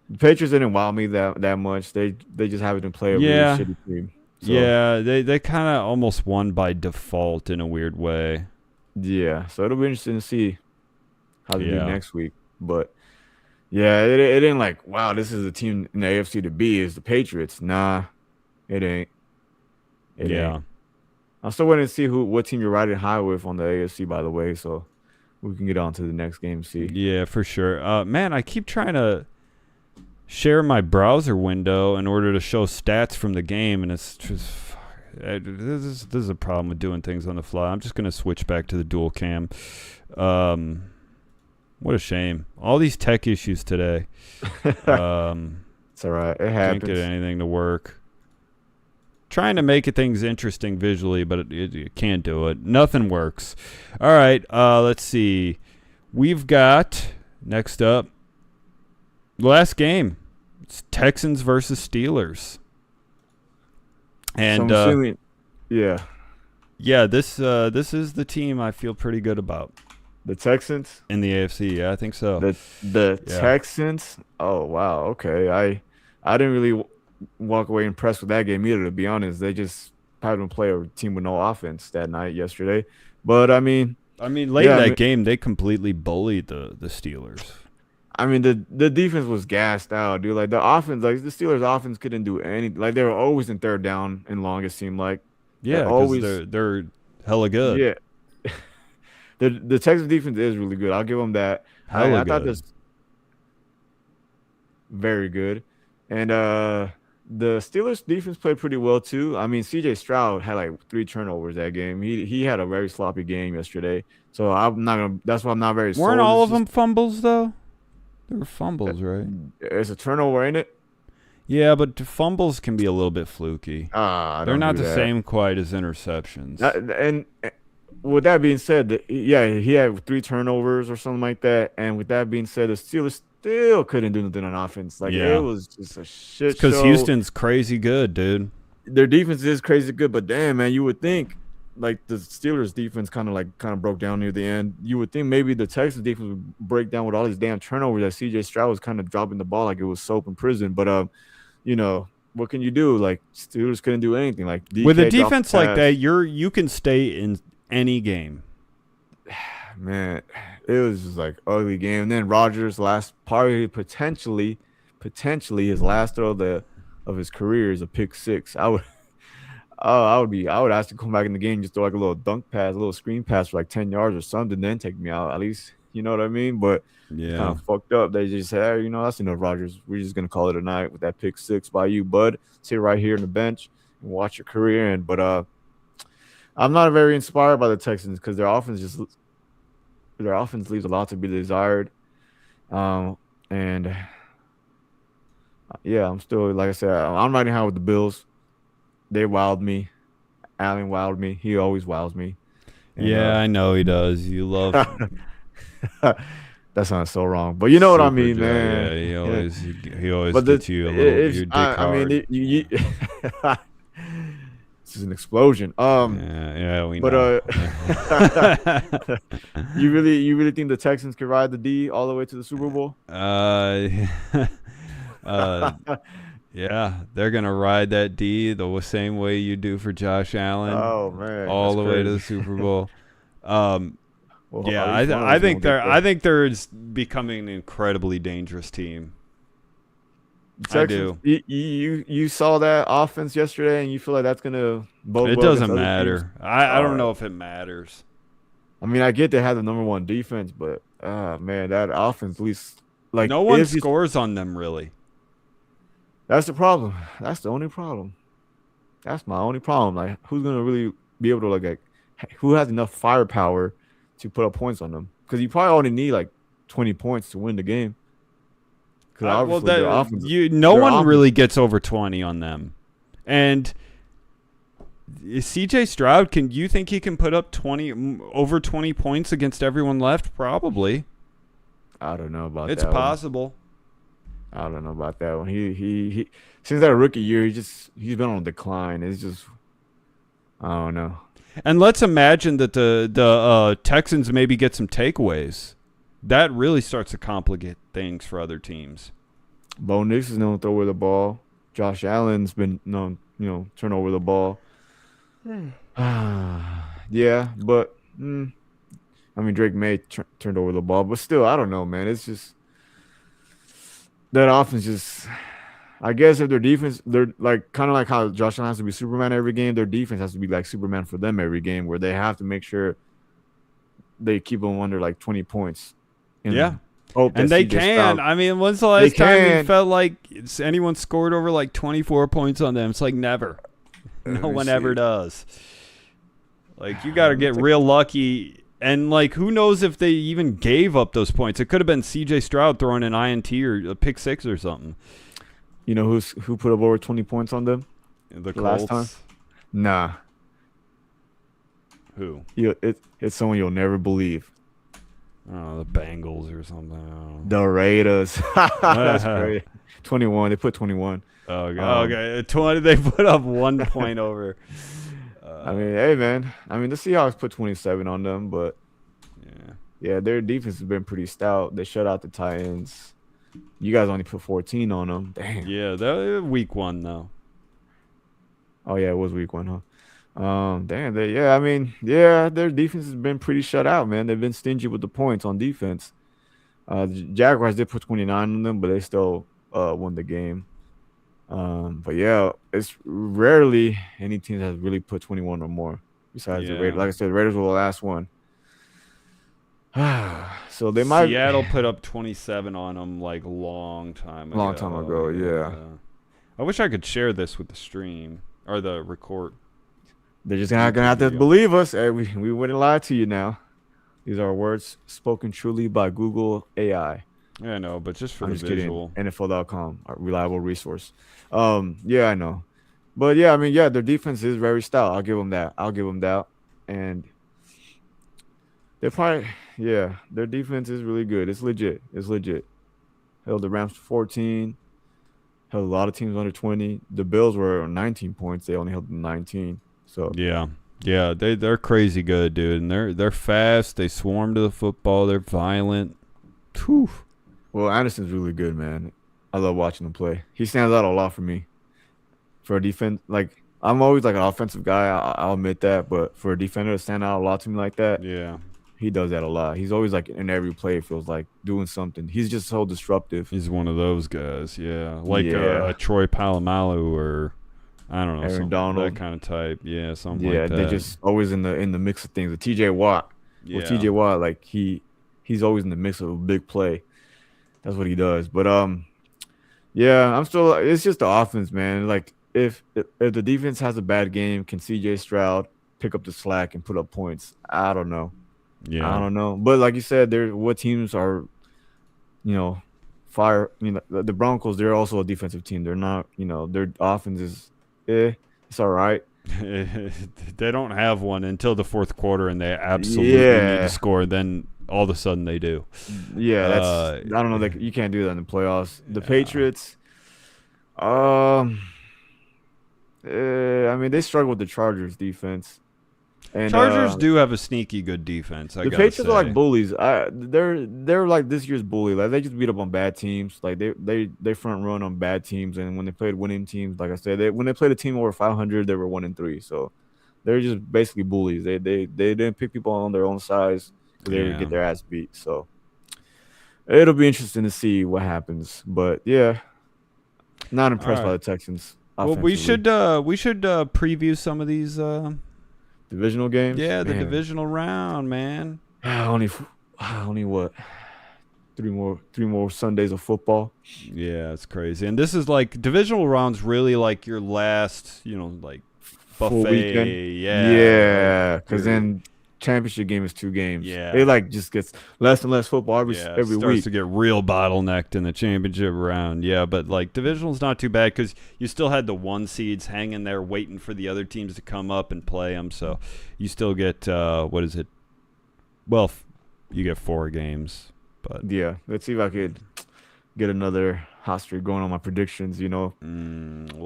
Speaker 2: the Patriots didn't wow me that much. They just happen to play a really shitty team. So,
Speaker 1: yeah, they kind of almost won by default in a weird way.
Speaker 2: Yeah, so it'll be interesting to see how they do next week. But yeah, it ain't like, wow, this is the team in the AFC to beat is the Patriots. Nah, it ain't. It ain't. I'm still waiting to see what team you're riding high with on the AFC, by the way, so we can get on to the next game and see.
Speaker 1: Yeah, for sure. Man, I keep trying to share my browser window in order to show stats from the game, and it's just this is a problem with doing things on the fly. I'm just gonna switch back to the dual cam. What a shame. All these tech issues today.
Speaker 2: It's all right. It happens.
Speaker 1: Can't get anything to work. Trying to make things interesting visually, but it can't do it. Nothing works. All right. Let's see. We've got next up last game. It's Texans versus Steelers. And
Speaker 2: yeah,
Speaker 1: this is the team I feel pretty good about.
Speaker 2: The Texans
Speaker 1: in the AFC. Yeah, I think so.
Speaker 2: The Texans. Oh wow. Okay. I didn't really walk away impressed with that game either, to be honest. They just had to play a team with no offense that night yesterday. But late in that game, they completely bullied the Steelers. I mean, the defense was gassed out, dude. Like, the offense, like, the Steelers' offense couldn't do anything. Like, they were always in third down and long, it seemed like.
Speaker 1: Yeah, because they're hella good.
Speaker 2: Yeah. The Texas defense is really good. I'll give them that. I thought this very good. And the Steelers' defense played pretty well, too. I mean, C.J. Stroud had, like, 3 turnovers that game. He had a very sloppy game yesterday. So that's why I'm not very sold.
Speaker 1: Weren't all of them fumbles, though? They were fumbles, right?
Speaker 2: It's a turnover, ain't it?
Speaker 1: Yeah, but fumbles can be a little bit fluky. They're not the same quite as interceptions.
Speaker 2: And with that being said, he had 3 turnovers or something like that. And with that being said, the Steelers still couldn't do nothing on offense. Like, it was just a shit show.
Speaker 1: Because Houston's crazy good, dude.
Speaker 2: Their defense is crazy good, but damn, man, you would think, like, the Steelers defense kind of broke down near the end. You would think maybe the Texans defense would break down with all these damn turnovers that C.J. Stroud was kind of dropping the ball like it was soap in prison. But what can you do? Like, Steelers couldn't do anything. Like,
Speaker 1: with a defense like that, you can stay any game.
Speaker 2: Man, it was just like ugly game. And then Rodgers potentially his last throw of his career is a pick six. I would ask to come back in the game, just throw like a little dunk pass, a little screen pass for like 10 yards or something, then take me out. At least, you know what I mean? But
Speaker 1: Yeah,
Speaker 2: kind of fucked up. They just said, hey, that's enough, Rodgers. We're just gonna call it a night with that pick six by you, bud. Sit right here on the bench and watch your career end. But I'm not very inspired by the Texans because their offense leaves a lot to be desired. And yeah, I'm still, like I said, I'm riding high with the Bills. They wowed me. Allen wowed me. He always wows me. And,
Speaker 1: I know he does. You love
Speaker 2: that sounds so wrong, but you know what I mean, man.
Speaker 1: Yeah, he always gets you a little your dick hard.
Speaker 2: This is an explosion.
Speaker 1: We know.
Speaker 2: You really think the Texans could ride the D all the way to the Super Bowl?
Speaker 1: Yeah, they're gonna ride that D the same way you do for Josh Allen.
Speaker 2: Oh man,
Speaker 1: all the way to the Super Bowl. I think they're becoming an incredibly dangerous team.
Speaker 2: Texans, I do. You saw that offense yesterday, and you feel like that's gonna bode well.
Speaker 1: It doesn't matter. I don't know if it matters.
Speaker 2: I mean, I get they have the number one defense, but man, that offense, at least like
Speaker 1: no one scores on them really.
Speaker 2: That's the problem. That's the only problem. That's my only problem. Like, who's gonna really be able to like who has enough firepower to put up points on them? Because you probably only need like 20 points to win the game.
Speaker 1: No one really gets over 20 on them. And CJ Stroud, you think he can put up over 20 points against everyone left? Probably.
Speaker 2: I don't know about that.
Speaker 1: It's possible.
Speaker 2: I don't know about that one. He since that rookie year, he's been on a decline. It's just, I don't know.
Speaker 1: And let's imagine that the Texans maybe get some takeaways. That really starts to complicate things for other teams.
Speaker 2: Bo Nix is known to throw over the ball. Josh Allen's been known, turn over the ball. Yeah, but I mean, Drake May turned over the ball, but still, I don't know, man. It's just that offense. Just, I guess if their defense, they're like kind of like how Josh Allen has to be Superman every game. Their defense has to be like Superman for them every game, where they have to make sure they keep them under like 20 points.
Speaker 1: Yeah. And they can. I mean, when's the last time you felt like anyone scored over like 24 points on them? It's like never. No one ever does. Like, you got to get real lucky. And, like, who knows if they even gave up those points? It could have been C.J. Stroud throwing an INT or a pick six or something.
Speaker 2: You know who put up over 20 points on them?
Speaker 1: The
Speaker 2: last time? Nah.
Speaker 1: Who?
Speaker 2: It's someone you'll never believe.
Speaker 1: Oh, the Bengals or something.
Speaker 2: The Raiders. That's great. 21. They put 21.
Speaker 1: Oh, God. Okay. 20. They put up 1 point over.
Speaker 2: I mean, hey, man. I mean, the Seahawks put 27 on them, but yeah, their defense has been pretty stout. They shut out the Titans. You guys only put 14 on them. Damn.
Speaker 1: Yeah, that week one, though.
Speaker 2: Oh, yeah, it was week one, huh? Damn. I mean, their defense has been pretty shut out, man. They've been stingy with the points on defense. The Jaguars did put 29 on them, but they still won the game. But yeah, it's rarely any team that has really put 21 or more besides the Raiders. Like I said, the Raiders were the last one. So they might.
Speaker 1: Seattle put up 27 on them like long time ago.
Speaker 2: Yeah.
Speaker 1: I wish I could share this with the stream or the record.
Speaker 2: They're just not gonna have to believe us. Hey, we wouldn't lie to you now. These are words spoken truly by Google AI.
Speaker 1: Yeah, I know, but just for the visual.
Speaker 2: NFL.com, a reliable resource. Yeah, I know. But yeah, I mean, their defense is very stout. I'll give them that. And they're probably, their defense is really good. It's legit. Held the Rams to 14. Held a lot of teams under 20. The Bills were 19 points. They only held them 19. So
Speaker 1: yeah, they're crazy good, dude. And they're fast. They swarm to the football. They're violent. Whew.
Speaker 2: Well, Anderson's really good, man. I love watching him play. He stands out a lot for me. For a defense, like I'm always like an offensive guy. I'll admit that, but for a defender to stand out a lot to me like that,
Speaker 1: Yeah.
Speaker 2: he does that a lot. He's always like in every play, it feels like doing something. He's just so disruptive.
Speaker 1: He's one of those guys, yeah. Like
Speaker 2: Yeah.
Speaker 1: Troy Polamalu or I don't know,
Speaker 2: Aaron
Speaker 1: some
Speaker 2: Donald.
Speaker 1: that kind of type. Yeah, something
Speaker 2: Yeah,
Speaker 1: like that.
Speaker 2: they're just always in the mix of things. The TJ Watt. With
Speaker 1: yeah.
Speaker 2: TJ Watt, like he's always in the mix of a big play. That's what he does. But yeah, I'm still. It's just the offense, man. Like if the defense has a bad game, can CJ Stroud pick up the slack and put up points? I don't know.
Speaker 1: Yeah.
Speaker 2: I don't know. But like you said, there what teams are, fire. The Broncos. They're also a defensive team. They're not. Their offense is, it's all right.
Speaker 1: They don't have one until the fourth quarter, and they absolutely need to score. Then all of a sudden they do.
Speaker 2: Yeah, I don't know. Like you can't do that in the playoffs. The
Speaker 1: Yeah.
Speaker 2: Patriots. I mean, they struggle with the Chargers defense. And
Speaker 1: Chargers do have a sneaky good defense.
Speaker 2: The Patriots are like bullies. They're like this year's bully. Like they just beat up on bad teams. Like they front run on bad teams. And when they played winning teams, like I said, when they played a team over 500, they were 1-3. So they're just basically bullies. They didn't pick people on their own size. They would get their ass beat. So it'll be interesting to see what happens. But yeah, not impressed by the Texans.
Speaker 1: Well, we should preview some of these
Speaker 2: divisional games.
Speaker 1: Yeah, the divisional round, man.
Speaker 2: Only what? Three more Sundays of football.
Speaker 1: Yeah, it's crazy. And this is like divisional rounds really like your last, like buffet.
Speaker 2: Weekend. Yeah, because then championship game is 2 games.
Speaker 1: Yeah.
Speaker 2: It like just gets less and less football every
Speaker 1: it starts
Speaker 2: week.
Speaker 1: to get real bottlenecked in the championship round. Yeah, but like divisional's not too bad because you still had the 1 seeds hanging there waiting for the other teams to come up and play them. So you still get what is it? Well, you get 4 games. But
Speaker 2: yeah, let's see if I could get another hot streak going on my predictions.
Speaker 1: We'll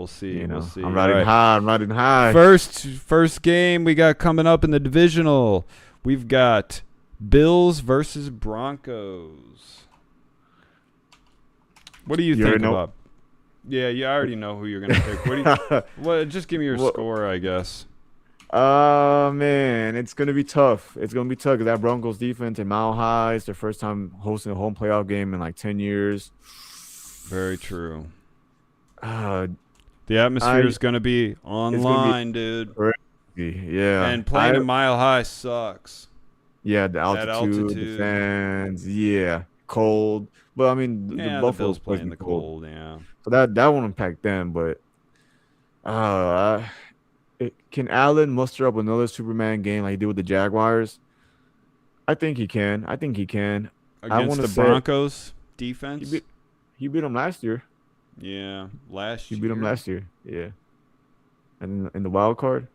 Speaker 1: see. We'll see.
Speaker 2: I'm riding high.
Speaker 1: First game we got coming up in the divisional. We've got Bills versus Broncos. What do you think about? Yeah, I already know who you're gonna pick. Just give me your score, I guess.
Speaker 2: Man, it's gonna be tough. It's gonna be tough because that Broncos defense in Mile High. It's their first time hosting a home playoff game in like 10 years.
Speaker 1: Very true.
Speaker 2: The
Speaker 1: atmosphere is gonna be online, dude.
Speaker 2: Crazy. Yeah,
Speaker 1: and playing in Mile High sucks.
Speaker 2: Yeah, the altitude, the fans, cold. But I mean, the Buffalo's
Speaker 1: playing in the cold. Yeah.
Speaker 2: So that won't impact them. But can Allen muster up another Superman game like he did with the Jaguars? I think he can.
Speaker 1: Against the Broncos defense?
Speaker 2: He beat them last year.
Speaker 1: Yeah, last year.
Speaker 2: He beat them last year. Yeah. And in the wild card,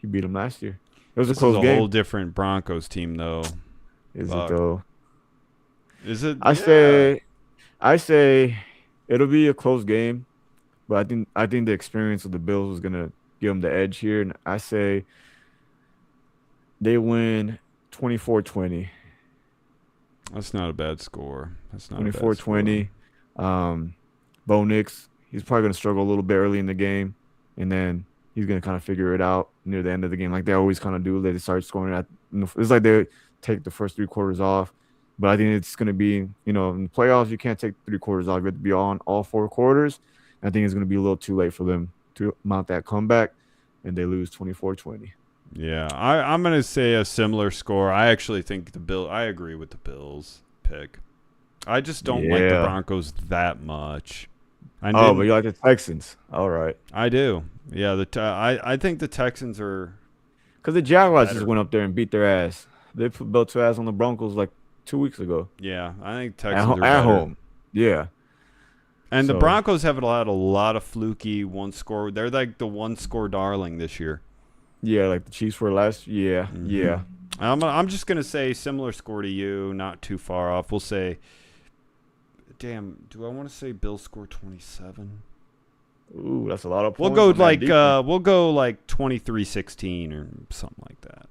Speaker 2: he beat them last year. It was a close game.
Speaker 1: A whole different Broncos team, though.
Speaker 2: Is it though?
Speaker 1: Is it?
Speaker 2: I say it'll be a close game, but I think the experience of the Bills is gonna give them the edge here, and I say they win 24-20.
Speaker 1: That's not a bad score.
Speaker 2: 24-20. Bo Nix, he's probably going to struggle a little bit early in the game, and then he's going to kind of figure it out near the end of the game, like they always kind of do. They start scoring it's like they take the first 3 quarters off, but I think it's going to be, in the playoffs, you can't take 3 quarters off. You have to be on all 4 quarters. I think it's going to be a little too late for them to mount that comeback, and they lose 24-20.
Speaker 1: Yeah, I'm going to say a similar score. I actually think I agree with the Bills pick. I just don't like the Broncos that much.
Speaker 2: But you like the Texans. All right.
Speaker 1: I do. Yeah, I think the Texans are...
Speaker 2: Because the Jaguars just went up there and beat their ass. They put belt to ass on the Broncos like 2 weeks ago.
Speaker 1: Yeah, I think Texans are better.
Speaker 2: At home. Yeah.
Speaker 1: And the Broncos have had a lot of fluky one-score. They're like the one-score darling this year.
Speaker 2: Yeah, like the Chiefs were last year. Yeah,
Speaker 1: Mm-hmm.
Speaker 2: yeah.
Speaker 1: I'm just going to say similar score to you, not too far off. We'll say, damn, do I want to say Bills score 27?
Speaker 2: Ooh, that's a lot of points.
Speaker 1: We'll go like 23-16 or something like that.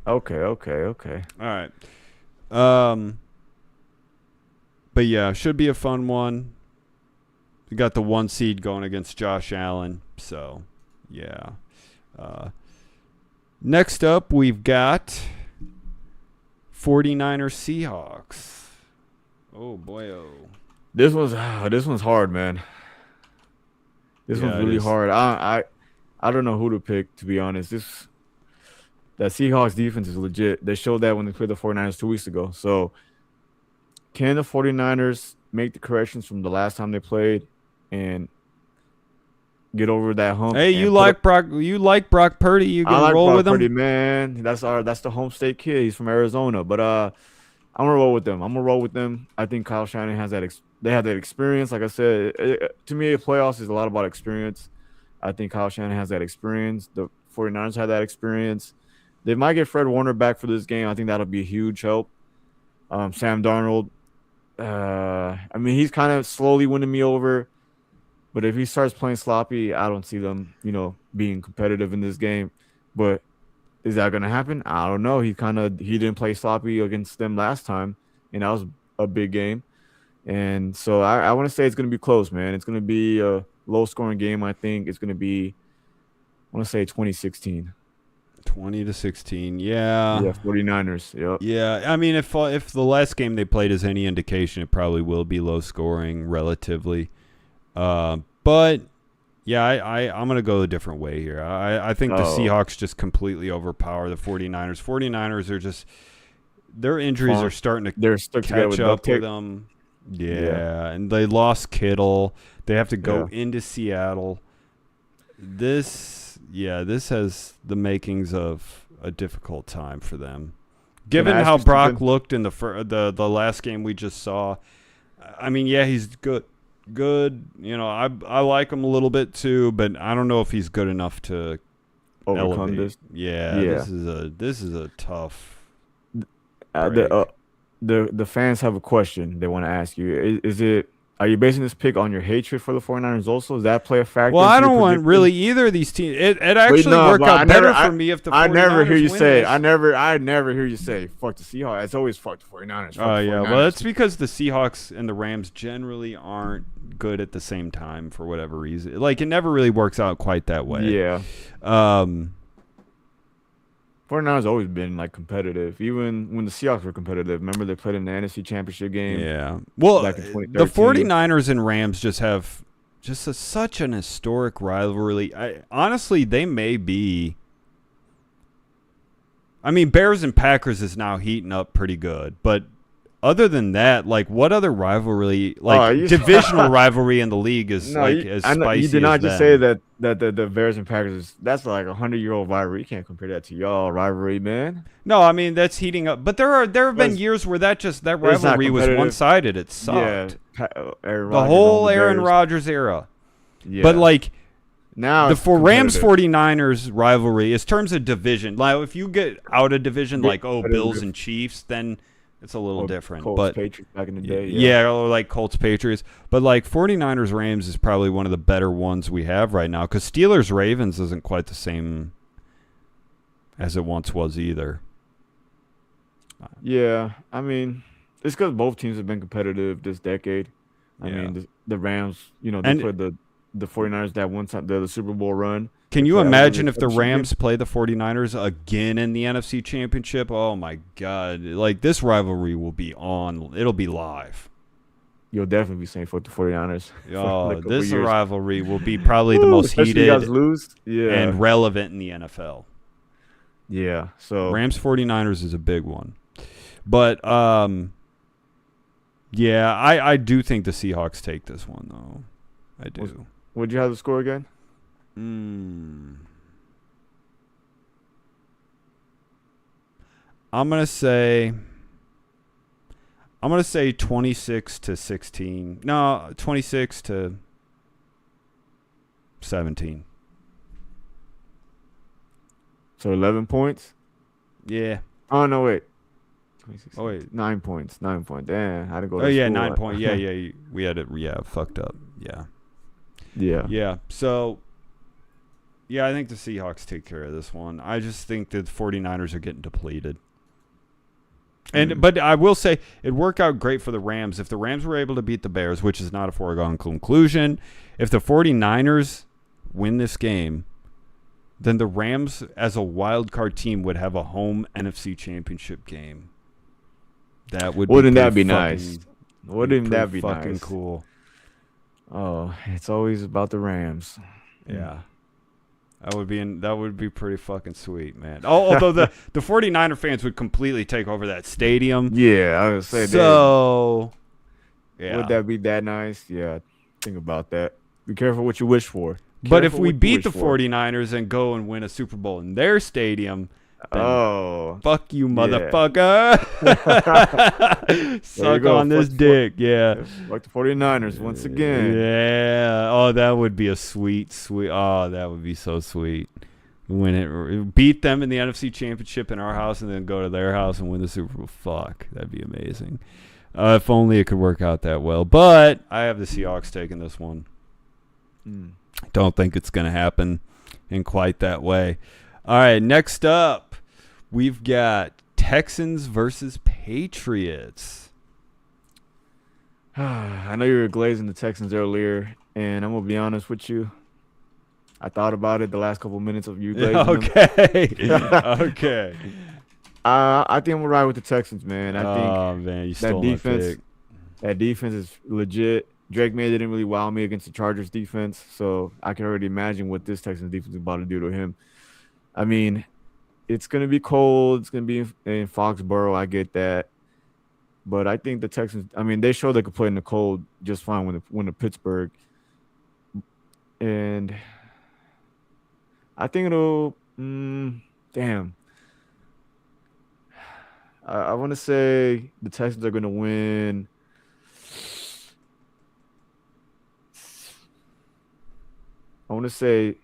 Speaker 2: Okay.
Speaker 1: All right. But yeah, should be a fun one. We got the 1 seed going against Josh Allen, so Yeah. Next up, we've got 49ers Seahawks. Oh, boy.
Speaker 2: This one's hard, man. This one's really hard. I don't know who to pick, to be honest. That Seahawks defense is legit. They showed that when they played the 49ers 2 weeks ago. So can the 49ers make the corrections from the last time they played and get over that hump?
Speaker 1: Hey, you like Brock Purdy? You gonna roll with him?
Speaker 2: Purdy, man. That's the home state kid. He's from Arizona. But I'm gonna roll with them. I think Kyle Shanahan has that. They have that experience. Like I said, to me, playoffs is a lot about experience. I think Kyle Shanahan has that experience. The 49ers have that experience. They might get Fred Warner back for this game. I think that'll be a huge help. Sam Darnold. I mean, he's kind of slowly winning me over. But if he starts playing sloppy, I don't see them, being competitive in this game. But is that going to happen? I don't know. He didn't play sloppy against them last time, and that was a big game. And so I want to say it's going to be close, man. It's going to be a low-scoring game, I think. It's going to be, I want to say 2016.
Speaker 1: 20-16, yeah.
Speaker 2: Yeah, 49ers, yep.
Speaker 1: Yeah, I mean, if the last game they played is any indication, it probably will be low-scoring relatively. But, yeah, I'm going to go a different way here. I think the Seahawks just completely overpower the 49ers. 49ers are just – their injuries are starting to catch up with them. Yeah, and they lost Kittle. They have to go into Seattle. This has the makings of a difficult time for them. Given how Brock looked in the last game we just saw, I mean, yeah, he's good. I like him a little bit too, but I don't know if he's good enough to
Speaker 2: overcome this.
Speaker 1: Yeah, this is a tough.
Speaker 2: The fans have a question they want to ask you. Are you basing this pick on your hatred for the 49ers also? Does that play a factor?
Speaker 1: Well, I don't want really either of these teams. It actually worked out better for me if the 49ers
Speaker 2: I never hear you say. I never hear you say fuck the Seahawks. It's always fuck the 49ers.
Speaker 1: Yeah. Well, it's because the Seahawks and the Rams generally aren't good at the same time for whatever reason. Like, it never really works out quite that way.
Speaker 2: Yeah. 49ers always been competitive, even when the Seahawks were competitive. Remember they played in the NFC Championship game?
Speaker 1: Yeah. Well, the 49ers and Rams just have such an historic rivalry. Honestly, they may be. I mean, Bears and Packers is now heating up pretty good, but other than that, what other rivalry, divisional rivalry in the league is as spicy?
Speaker 2: You did not
Speaker 1: as
Speaker 2: just say that the Bears and Packers that's like 100-year-old rivalry. You can't compare that to y'all rivalry, man.
Speaker 1: No, I mean that's heating up. But there have been years where that rivalry was one-sided. It sucked.
Speaker 2: Yeah,
Speaker 1: the whole Aaron Rodgers era. Yeah. But
Speaker 2: now
Speaker 1: the Rams 49ers rivalry is terms of division. If you get out of division Bills and Chiefs, then it's a little different.
Speaker 2: Colts, Patriots back in the day.
Speaker 1: Yeah, or like Colts, Patriots. But 49ers, Rams is probably one of the better ones we have right now because Steelers, Ravens isn't quite the same as it once was either.
Speaker 2: Yeah, I mean, it's because both teams have been competitive this decade. I mean, the Rams, they played the 49ers that one time, the Super Bowl run.
Speaker 1: Can you imagine if the Rams play the 49ers again in the NFC Championship? Oh, my God. This rivalry will be on. It'll be live.
Speaker 2: You'll definitely be saying fuck the 49ers.
Speaker 1: Oh, this rivalry will be probably the most heated
Speaker 2: lose.
Speaker 1: And relevant in the NFL.
Speaker 2: Yeah. So
Speaker 1: Rams 49ers is a big one. But, yeah, I do think the Seahawks take this one, though. I do.
Speaker 2: Would you have the score again?
Speaker 1: I'm gonna say 26-16. No, 26-17.
Speaker 2: So 11 points.
Speaker 1: Yeah.
Speaker 2: Oh no, wait.
Speaker 1: 26. Oh wait,
Speaker 2: 9 points. 9 points. Damn, I had to go.
Speaker 1: Oh yeah, 9 points. Yeah. We had it. Yeah, fucked up. Yeah. Yeah. So. Yeah, I think the Seahawks take care of this one. I just think that the 49ers are getting depleted. But I will say it worked out great for the Rams. If the Rams were able to beat the Bears, which is not a foregone conclusion, if the 49ers win this game, then the Rams as a wild card team would have a home NFC Championship game.
Speaker 2: Wouldn't that be nice? Wouldn't that be
Speaker 1: fucking
Speaker 2: nice?
Speaker 1: Cool?
Speaker 2: Oh, it's always about the Rams.
Speaker 1: Yeah. That would be pretty fucking sweet, man. Although the 49er fans would completely take over that stadium.
Speaker 2: Yeah, I would say
Speaker 1: so. Yeah.
Speaker 2: Would that be that nice? Yeah, think about that. Be careful what you wish for.
Speaker 1: But if we beat the 49ers and go and win a Super Bowl in their stadium, then fuck you, motherfucker. Suck on this dick. Yeah.
Speaker 2: Like the 49ers once again.
Speaker 1: Yeah. Oh, that would be a sweet. Oh, that would be so sweet. Beat them in the NFC Championship in our house and then go to their house and win the Super Bowl. Fuck. That'd be amazing. If only it could work out that well. But I have the Seahawks taking this one. Don't think it's going to happen in quite that way. All right, next up, we've got Texans versus Patriots.
Speaker 2: I know you were glazing the Texans earlier, and I'm going to be honest with you. I thought about it the last couple minutes of you glazing them.
Speaker 1: Okay.
Speaker 2: I think I'm going to ride with the Texans, man. I think
Speaker 1: man, you stole my pick.
Speaker 2: That defense is legit. Drake May didn't really wow me against the Chargers defense, so I can already imagine what this Texans defense is about to do to him. I mean, it's going to be cold. It's going to be in Foxborough. I get that. But I think the Texans, I mean, they showed they could play in the cold just fine when the Pittsburgh. And I think it'll damn. I want to say the Texans are going to win. I want to say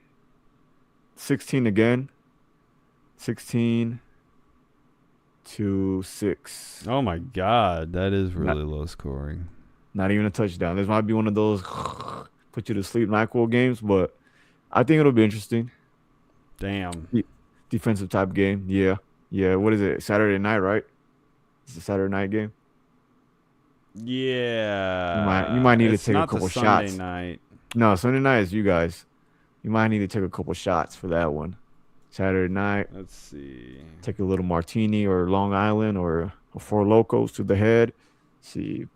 Speaker 2: 16 again. 16-6.
Speaker 1: Oh, my God. That is really low scoring.
Speaker 2: Not even a touchdown. This might be one of those put you to sleep NyQuil games, but I think it'll be interesting.
Speaker 1: Damn.
Speaker 2: Defensive type game. Yeah. Yeah. What is it? Saturday night, right? It's a Saturday night game.
Speaker 1: Yeah.
Speaker 2: You might need to take a couple shots.
Speaker 1: Sunday night.
Speaker 2: No, Sunday night is you guys. You might need to take a couple shots for that one. Saturday night.
Speaker 1: Let's see.
Speaker 2: Take a little martini or Long Island or a Four Locos to the head. Let's see.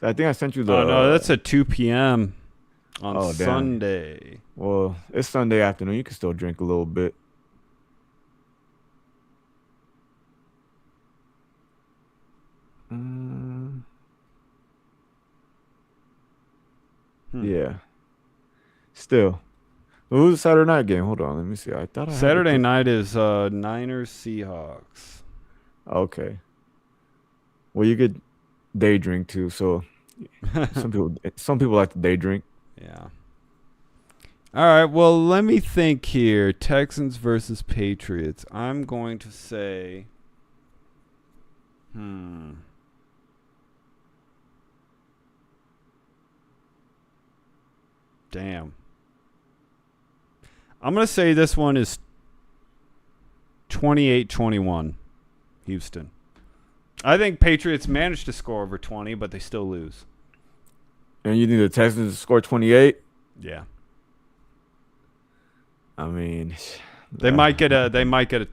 Speaker 2: I think I sent you the.
Speaker 1: Oh, no, that's at 2 p.m. on Sunday.
Speaker 2: Damn. Well, it's Sunday afternoon. You can still drink a little bit. Yeah. Still. Who's the Saturday night game? Hold on. Let me see. I thought
Speaker 1: Saturday night is Niners Seahawks.
Speaker 2: Okay. Well, you could day drink too. So some people like to day drink.
Speaker 1: Yeah. All right. Well, let me think here. Texans versus Patriots. I'm going to say. Damn. I'm going to say this one is 28-21, Houston. I think Patriots managed to score over 20, but they still lose.
Speaker 2: And you think the Texans score 28?
Speaker 1: Yeah.
Speaker 2: I mean,
Speaker 1: they might get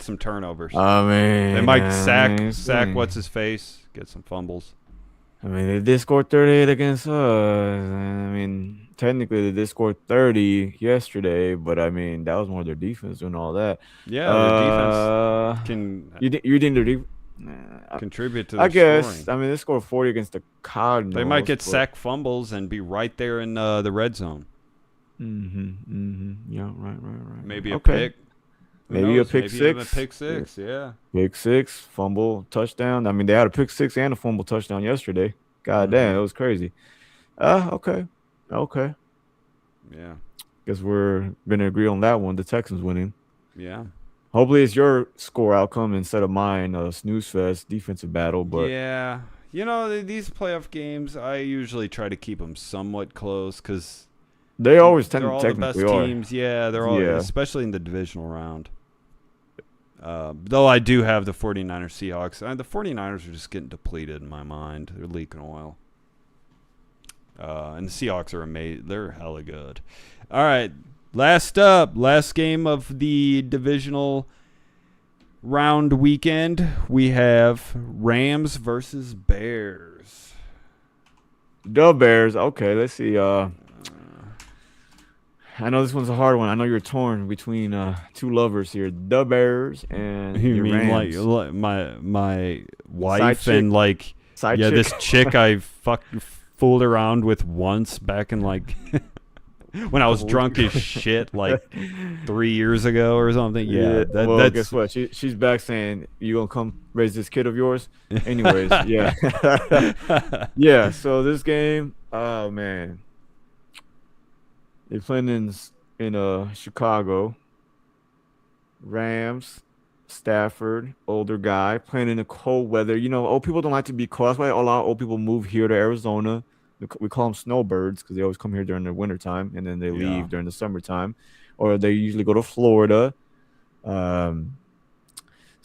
Speaker 1: some turnovers.
Speaker 2: I mean,
Speaker 1: they might sack what's his face, get some fumbles.
Speaker 2: I mean, they did score 38 against us. I mean, technically they did score 30 yesterday, but I mean that was more their defense doing all that.
Speaker 1: Yeah, the defense can.
Speaker 2: You think their defense
Speaker 1: contribute to the
Speaker 2: scoring.
Speaker 1: I
Speaker 2: mean, they scored 40 against the Cardinals.
Speaker 1: They might get sack fumbles and be right there in the red zone.
Speaker 2: Yeah, right.
Speaker 1: Maybe a pick.
Speaker 2: Maybe a pick
Speaker 1: Maybe
Speaker 2: six.
Speaker 1: even a pick six, yeah.
Speaker 2: Pick six, fumble, touchdown. I mean, they had a pick six and a fumble touchdown yesterday. God damn, it was crazy. Okay.
Speaker 1: Yeah.
Speaker 2: Guess we're going to agree on that one, the Texans winning.
Speaker 1: Yeah.
Speaker 2: Hopefully it's your score outcome instead of mine, a snooze fest defensive battle. But
Speaker 1: yeah. You know, these playoff games, I usually try to keep them somewhat close because
Speaker 2: they always tend
Speaker 1: they're
Speaker 2: to
Speaker 1: all
Speaker 2: technically
Speaker 1: the best
Speaker 2: are.
Speaker 1: teams. Yeah, they're all, especially in the divisional round. Though I do have the 49ers Seahawks. The 49ers are just getting depleted in my mind. They're leaking oil. And the Seahawks are amazing. They're hella good. All right, last game of the divisional round weekend, we have Rams versus Bears.
Speaker 2: The Bears. Okay, let's see. I know this one's a hard one. I know you're torn between two lovers here, the Bears and
Speaker 1: You
Speaker 2: your
Speaker 1: mean
Speaker 2: Rams.
Speaker 1: like my wife
Speaker 2: Side
Speaker 1: and like
Speaker 2: Side
Speaker 1: yeah,
Speaker 2: chick.
Speaker 1: this chick I fooled around with once back in like when I was drunk as shit like 3 years ago or something. Yeah,
Speaker 2: well,
Speaker 1: that's
Speaker 2: guess what? She's back saying you gonna come raise this kid of yours. Anyways, yeah, yeah. So this game, oh man, they're playing in Chicago. Rams, Stafford, older guy playing in the cold weather. You know, old people don't like to be cold. That's why a lot of old people move here to Arizona. We call them snowbirds because they always come here during the wintertime and then they leave during the summertime, or they usually go to Florida. So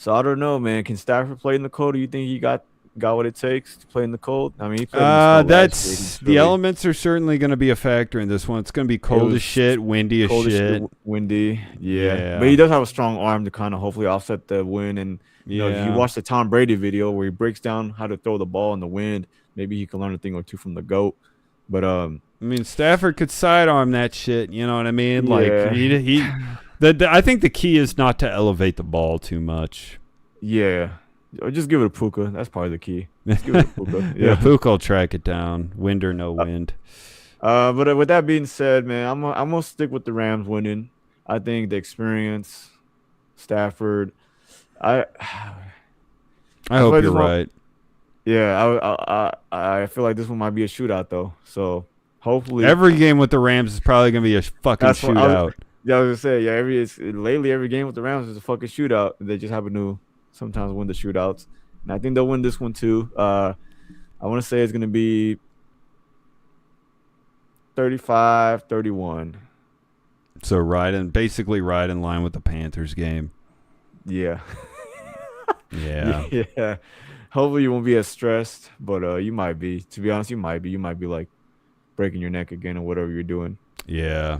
Speaker 2: I don't know, man. Can Stafford play in the cold? Do you think he got what it takes to play in the cold? I mean, he played in the snow last year.
Speaker 1: the elements are certainly going to be a factor in this one. It's going to be cold as shit, windy as shit.
Speaker 2: Windy, yeah. But he does have a strong arm to kind of hopefully offset the wind. And you know, if you watch the Tom Brady video where he breaks down how to throw the ball in the wind, maybe he can learn a thing or two from the GOAT. But
Speaker 1: I mean, Stafford could sidearm that shit. You know what I mean?
Speaker 2: Yeah.
Speaker 1: Like I think the key is not to elevate the ball too much.
Speaker 2: Yeah. Or just give it a Puka. That's probably the key. Just give it a Puka.
Speaker 1: Yeah, Puka will track it down, wind or no wind.
Speaker 2: But with that being said, man, I'm gonna stick with the Rams winning. I think the experience, Stafford. I
Speaker 1: hope you're right.
Speaker 2: Yeah, I feel like this one might be a shootout though. So hopefully,
Speaker 1: every game with the Rams is probably gonna be a fucking shootout.
Speaker 2: I was gonna say, lately every game with the Rams is a fucking shootout. They just happen to sometimes win the shootouts, and I think they'll win this one too. I want to say it's gonna be 35-31.
Speaker 1: So basically right in line with the Panthers game.
Speaker 2: Yeah.
Speaker 1: Yeah.
Speaker 2: Yeah. Hopefully you won't be as stressed, but you might be. To be honest, you might be. You might be like breaking your neck again or whatever you're doing.
Speaker 1: Yeah.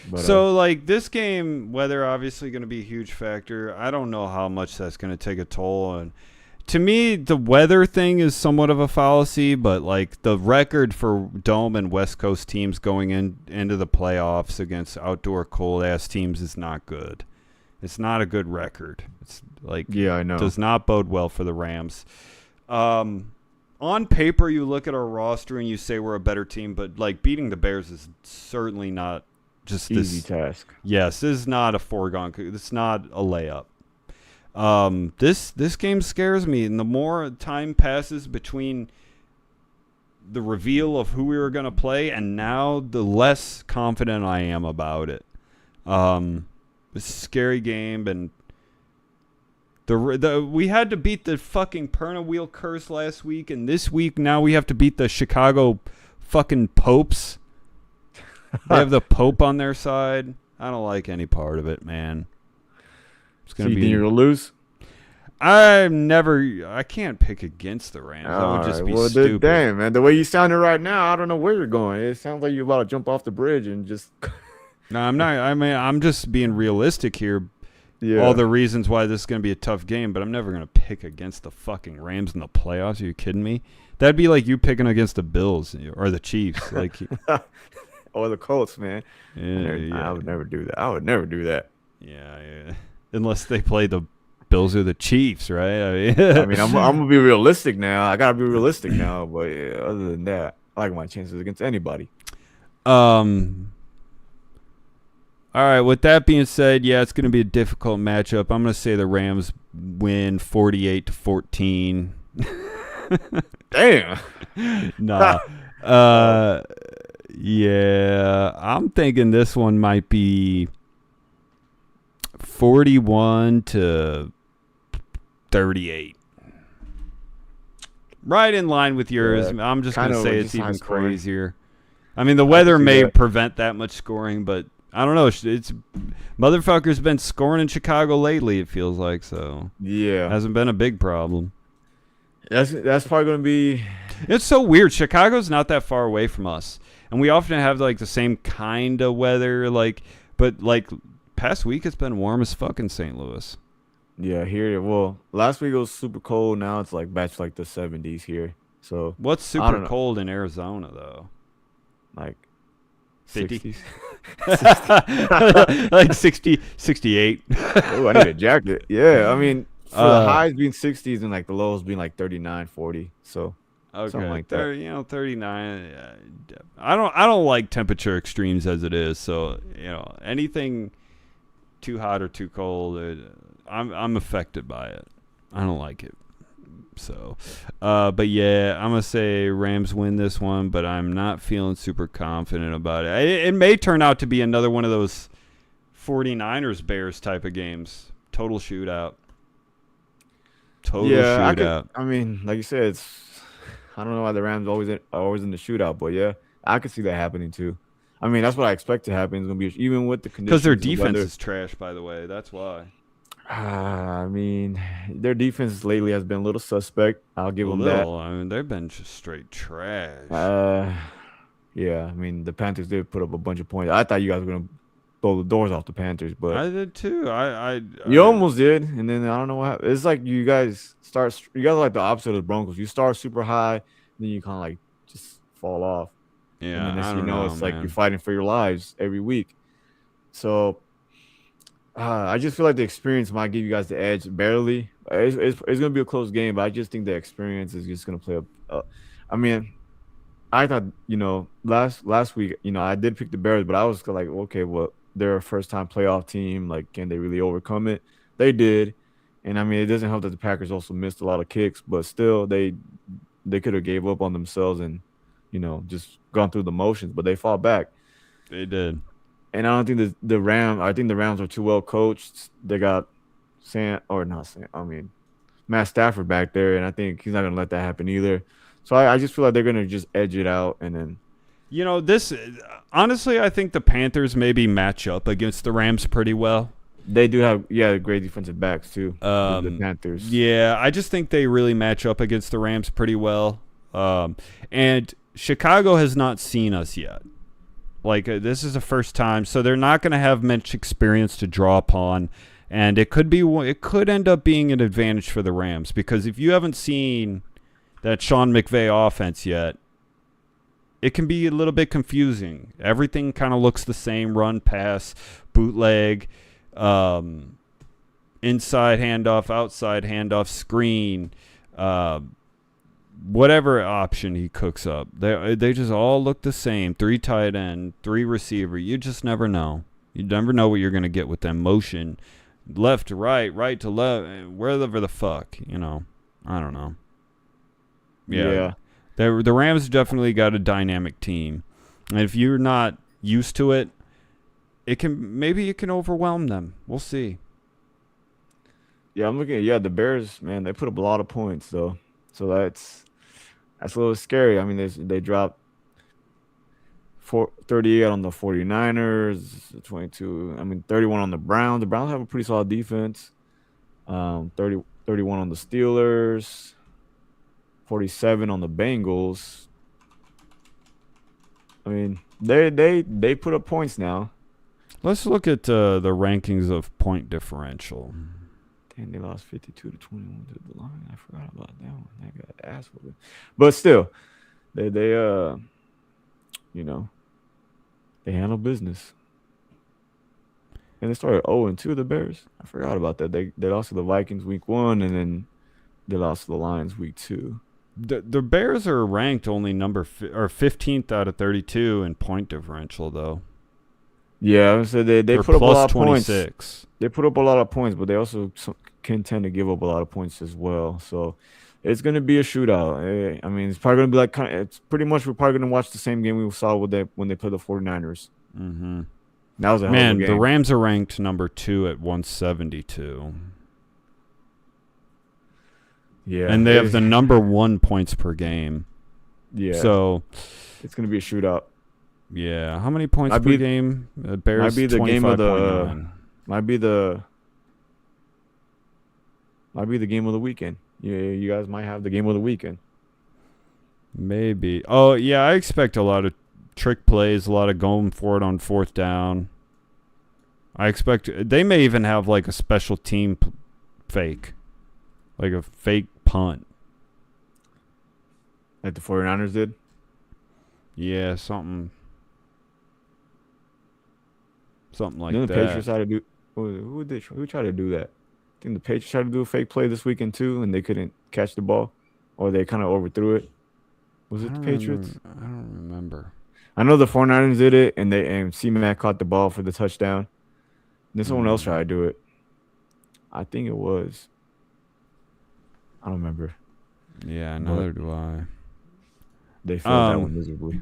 Speaker 2: But,
Speaker 1: so like this game, weather obviously going to be a huge factor. I don't know how much that's going to take a toll on. To me, the weather thing is somewhat of a fallacy, but like the record for Dome and West Coast teams going into the playoffs against outdoor cold ass teams is not good. It's not a good record. It's like
Speaker 2: I know.
Speaker 1: Does not bode well for the Rams. On paper, you look at our roster and you say we're a better team, but like beating the Bears is certainly not just
Speaker 2: easy task.
Speaker 1: Yes, this is not a foregone. It's not a layup. This game scares me, and the more time passes between the reveal of who we were going to play and now, the less confident I am about it. It's a scary game, and we had to beat the fucking Perna wheel curse last week, and this week now we have to beat the Chicago fucking Popes. They have the Pope on their side. I don't like any part of it, man. It's gonna
Speaker 2: you think you're gonna lose?
Speaker 1: I can't pick against the Rams. That would just be stupid.
Speaker 2: Damn, man. The way you sounded right now, I don't know where you're going. It sounds like you're about to jump off the bridge and just.
Speaker 1: No, I'm not. I mean, I'm just being realistic here.
Speaker 2: Yeah.
Speaker 1: All the reasons why this is going to be a tough game, but I'm never going to pick against the fucking Rams in the playoffs. Are you kidding me? That'd be like you picking against the Bills or the Chiefs. Like,
Speaker 2: or the Colts, man.
Speaker 1: Yeah,
Speaker 2: I would never do that. I would never do that.
Speaker 1: Yeah. Unless they play the Bills or the Chiefs, right?
Speaker 2: I'm gonna be realistic now. I gotta be realistic now. But other than that, I like my chances against anybody.
Speaker 1: All right. With that being said, yeah, it's going to be a difficult matchup. I'm going to say the Rams win 48-14.
Speaker 2: Damn.
Speaker 1: Nah. Yeah, I'm thinking this one might be 41-38. Right in line with yours. Yeah, I'm just going to say it's even crazier. I mean, the weather may prevent that much scoring, but I don't know. It's motherfuckers been scoring in Chicago lately, it feels like, so.
Speaker 2: Yeah.
Speaker 1: Hasn't been a big problem.
Speaker 2: That's probably going to be.
Speaker 1: It's so weird. Chicago's not that far away from us, and we often have like the same kind of weather. But past week it's been warm as fuck in St. Louis.
Speaker 2: Yeah, here. Well, last week it was super cold. Now it's like back to like the 70s here. So
Speaker 1: what's super cold in Arizona though?
Speaker 2: Like
Speaker 1: 50?
Speaker 2: 60s.
Speaker 1: Like 60, 68.
Speaker 2: Oh, I need a jacket. Yeah, I mean, for the highs being 60s and like the lows being like 39, 40. So something like that.
Speaker 1: 39. I don't like temperature extremes as it is. So anything too hot or too cold, I'm affected by it. I don't like it. So, but yeah, I'm gonna say Rams win this one, but I'm not feeling super confident about it. It may turn out to be another one of those 49ers Bears type of games. Total shootout. Shootout.
Speaker 2: I mean, like you said, I don't know why the Rams are always in the shootout, but yeah, I could see that happening too. I mean, that's what I expect to happen. It's gonna be even with the conditions.
Speaker 1: Because their defense is trash, by the way. That's why.
Speaker 2: I mean, their defense lately has been a little suspect. I'll give them that.
Speaker 1: I mean, they've been just straight trash.
Speaker 2: Yeah. I mean, the Panthers did put up a bunch of points. I thought you guys were gonna blow the doors off the Panthers, but
Speaker 1: I did too.
Speaker 2: You almost did, and then I don't know what happened. It's like you guys are like the opposite of the Broncos. You start super high, then you kind of like just fall off.
Speaker 1: Yeah,
Speaker 2: and then it's like you're fighting for your lives every week. So. I just feel like the experience might give you guys the edge barely. It's going to be a close game, but I just think the experience is just going to play up. I mean, I thought, last week, I did pick the Bears, but I was like, okay, well, they're a first-time playoff team. Like, can they really overcome it? They did. And, I mean, it doesn't help that the Packers also missed a lot of kicks, but still they could have gave up on themselves and, just gone through the motions, but they fought back.
Speaker 1: They did.
Speaker 2: And I don't think the Rams are too well coached. They got Matt Stafford back there, and I think he's not going to let that happen either. So I just feel like they're going to just edge it out and then.
Speaker 1: Honestly, I think the Panthers maybe match up against the Rams pretty well.
Speaker 2: They do have, great defensive backs too, the Panthers.
Speaker 1: Yeah, I just think they really match up against the Rams pretty well. And Chicago has not seen us yet. Like, this is the first time, so they're not going to have much experience to draw upon, and it could end up being an advantage for the Rams, because if you haven't seen that Sean McVay offense yet, it can be a little bit confusing. Everything kind of looks the same: run, pass, bootleg, inside handoff, outside handoff, screen, whatever option he cooks up, they just all look the same. 3 tight end, 3 receiver. You just never know. You never know what you're going to get with them. Motion, left to right, right to left, wherever the fuck, I don't know. Yeah. The Rams definitely got a dynamic team. And if you're not used to it, it can overwhelm them. We'll see.
Speaker 2: Yeah, I'm looking at the Bears, man, they put up a lot of points though. So that's a little scary. I mean, they dropped 38 on the 49ers, 22. I mean, 31 on the Browns. The Browns have a pretty solid defense. 31 on the Steelers, 47 on the Bengals. I mean, they put up points now. Let's look at the rankings of point differential. Damn, they lost 52-21 to the line. I forgot about that one. They got ass with it. But still, they handle business. And they started 0-2, the Bears. I forgot about that. They lost to the Vikings week 1, and then they lost to the Lions week 2.
Speaker 1: The Bears are ranked only 15th out of 32 in point differential, though.
Speaker 2: Yeah, so they put up a lot of
Speaker 1: 26.
Speaker 2: Points. They put up a lot of points, but they also can tend to give up a lot of points as well. So it's going to be a shootout. I mean, it's probably going to be it's pretty much we're probably going to watch the same game we saw when they played the 49ers.
Speaker 1: Mm-hmm.
Speaker 2: That was a hell of a game.
Speaker 1: The Rams are ranked number 2 at 172.
Speaker 2: Yeah.
Speaker 1: And they have the number 1 points per game.
Speaker 2: Yeah.
Speaker 1: So
Speaker 2: it's going to be a shootout.
Speaker 1: Yeah. How many points per game? Bears
Speaker 2: might be the game of the
Speaker 1: 25.9.
Speaker 2: might be the game of the weekend. you guys might have the game of the weekend.
Speaker 1: Maybe. Oh, yeah, I expect a lot of trick plays, a lot of going for it on fourth down. I expect they may even have like a special team fake, like a fake punt.
Speaker 2: Like the 49ers did?
Speaker 1: Yeah, something like
Speaker 2: The
Speaker 1: that.
Speaker 2: Patriots tried to do. Who tried to do that? I think the Patriots tried to do a fake play this weekend too, and they couldn't catch the ball, or they kind of overthrew it. Was it the Patriots?
Speaker 1: I don't remember.
Speaker 2: I know the 49ers did it, and C-Mac caught the ball for the touchdown. And then someone else tried to do it. I think it was. I don't remember.
Speaker 1: Yeah, neither do I.
Speaker 2: They failed that one miserably.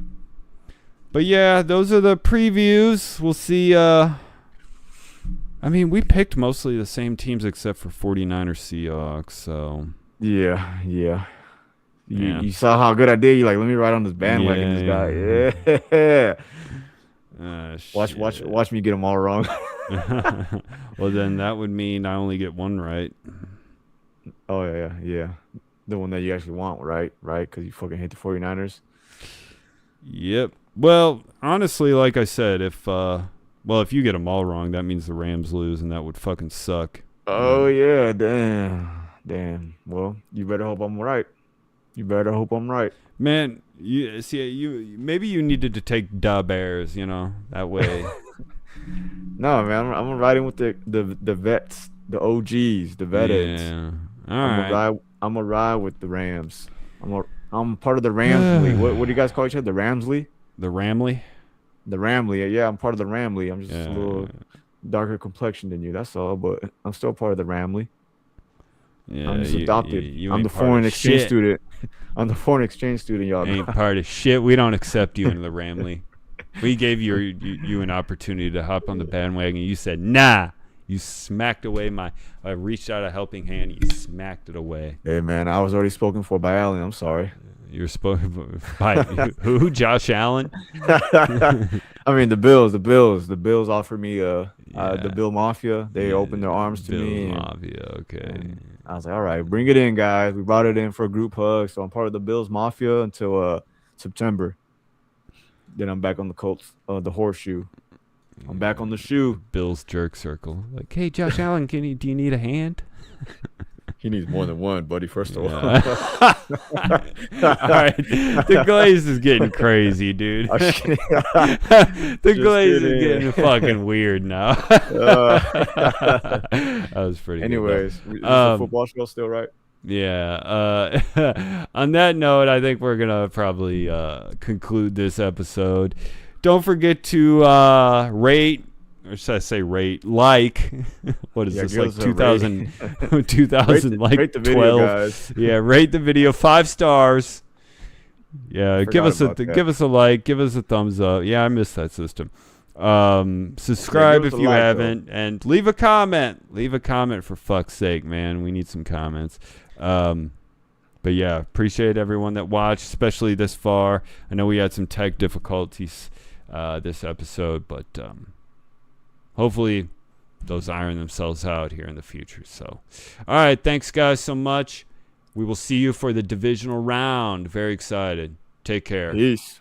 Speaker 1: But yeah, those are the previews. We'll see. I mean, we picked mostly the same teams except for 49ers Seahawks, so.
Speaker 2: Yeah. You saw how good I did. You're like, let me ride on this bandwagon. This guy. Yeah. Watch me get them all wrong.
Speaker 1: Well, then that would mean I only get one right.
Speaker 2: Oh, yeah. The one that you actually want, right? Because you fucking hate the 49ers.
Speaker 1: Yep. Well, honestly, like I said, if you get them all wrong, that means the Rams lose, and that would fucking suck.
Speaker 2: Oh, yeah. Damn. Well, you better hope I'm right.
Speaker 1: Man, you maybe you needed to take Da Bears, that way.
Speaker 2: No, man, I'm riding with the vets, the OGs, the veterans.
Speaker 1: Yeah. All right.
Speaker 2: I'm a ride with the Rams. I'm part of the Ramsley. What do you guys call each other? The Ramsley?
Speaker 1: The Ramley?
Speaker 2: The Ramley. Yeah, I'm part of the Ramley. I'm just a little darker complexion than you. That's all. But I'm still part of the Ramley. Yeah, I'm just adopted. I'm the foreign exchange student. I'm the foreign exchange student, y'all.
Speaker 1: Ain't part of shit. We don't accept you in the Ramley. We gave you an opportunity to hop on the bandwagon. You said, nah. You smacked away I reached out a helping hand. You smacked it away.
Speaker 2: Hey, man, I was already spoken for by Allen. I'm sorry.
Speaker 1: You were spoken by who? Josh Allen?
Speaker 2: I mean, the Bills. The Bills offered me the Bill Mafia. They opened their arms to me.
Speaker 1: Bill Mafia, okay.
Speaker 2: I was like, all right, bring it in, guys. We brought it in for a group hug. So I'm part of the Bills Mafia until September. Then I'm back on the Colts, the horseshoe. I'm back on the shoe.
Speaker 1: Bill's jerk circle. Like, hey, Josh Allen, do you need a hand?
Speaker 2: He needs more than one, buddy, first of all.
Speaker 1: All right. The Glaze is getting crazy, dude. The Glaze is getting fucking weird now. That was pretty
Speaker 2: Anyways,
Speaker 1: good.
Speaker 2: Is the football show still right?
Speaker 1: Yeah. On that note, I think we're going to probably conclude this episode. Don't forget to rate, or should I say rate, like. What is this, like 2000, 2000 like
Speaker 2: rate the
Speaker 1: 12?
Speaker 2: Video, guys.
Speaker 1: Yeah, rate the video 5 stars. Yeah, give us a like, give us a thumbs up. Yeah, I missed that system. Subscribe if you haven't, and leave a comment. Leave a comment for fuck's sake, man. We need some comments. But yeah, appreciate everyone that watched, especially this far. I know we had some tech difficulties this episode, but hopefully those iron themselves out here in the future. So, all right, thanks guys so much. We will see you for the divisional round. Very excited. Take care.
Speaker 2: Peace.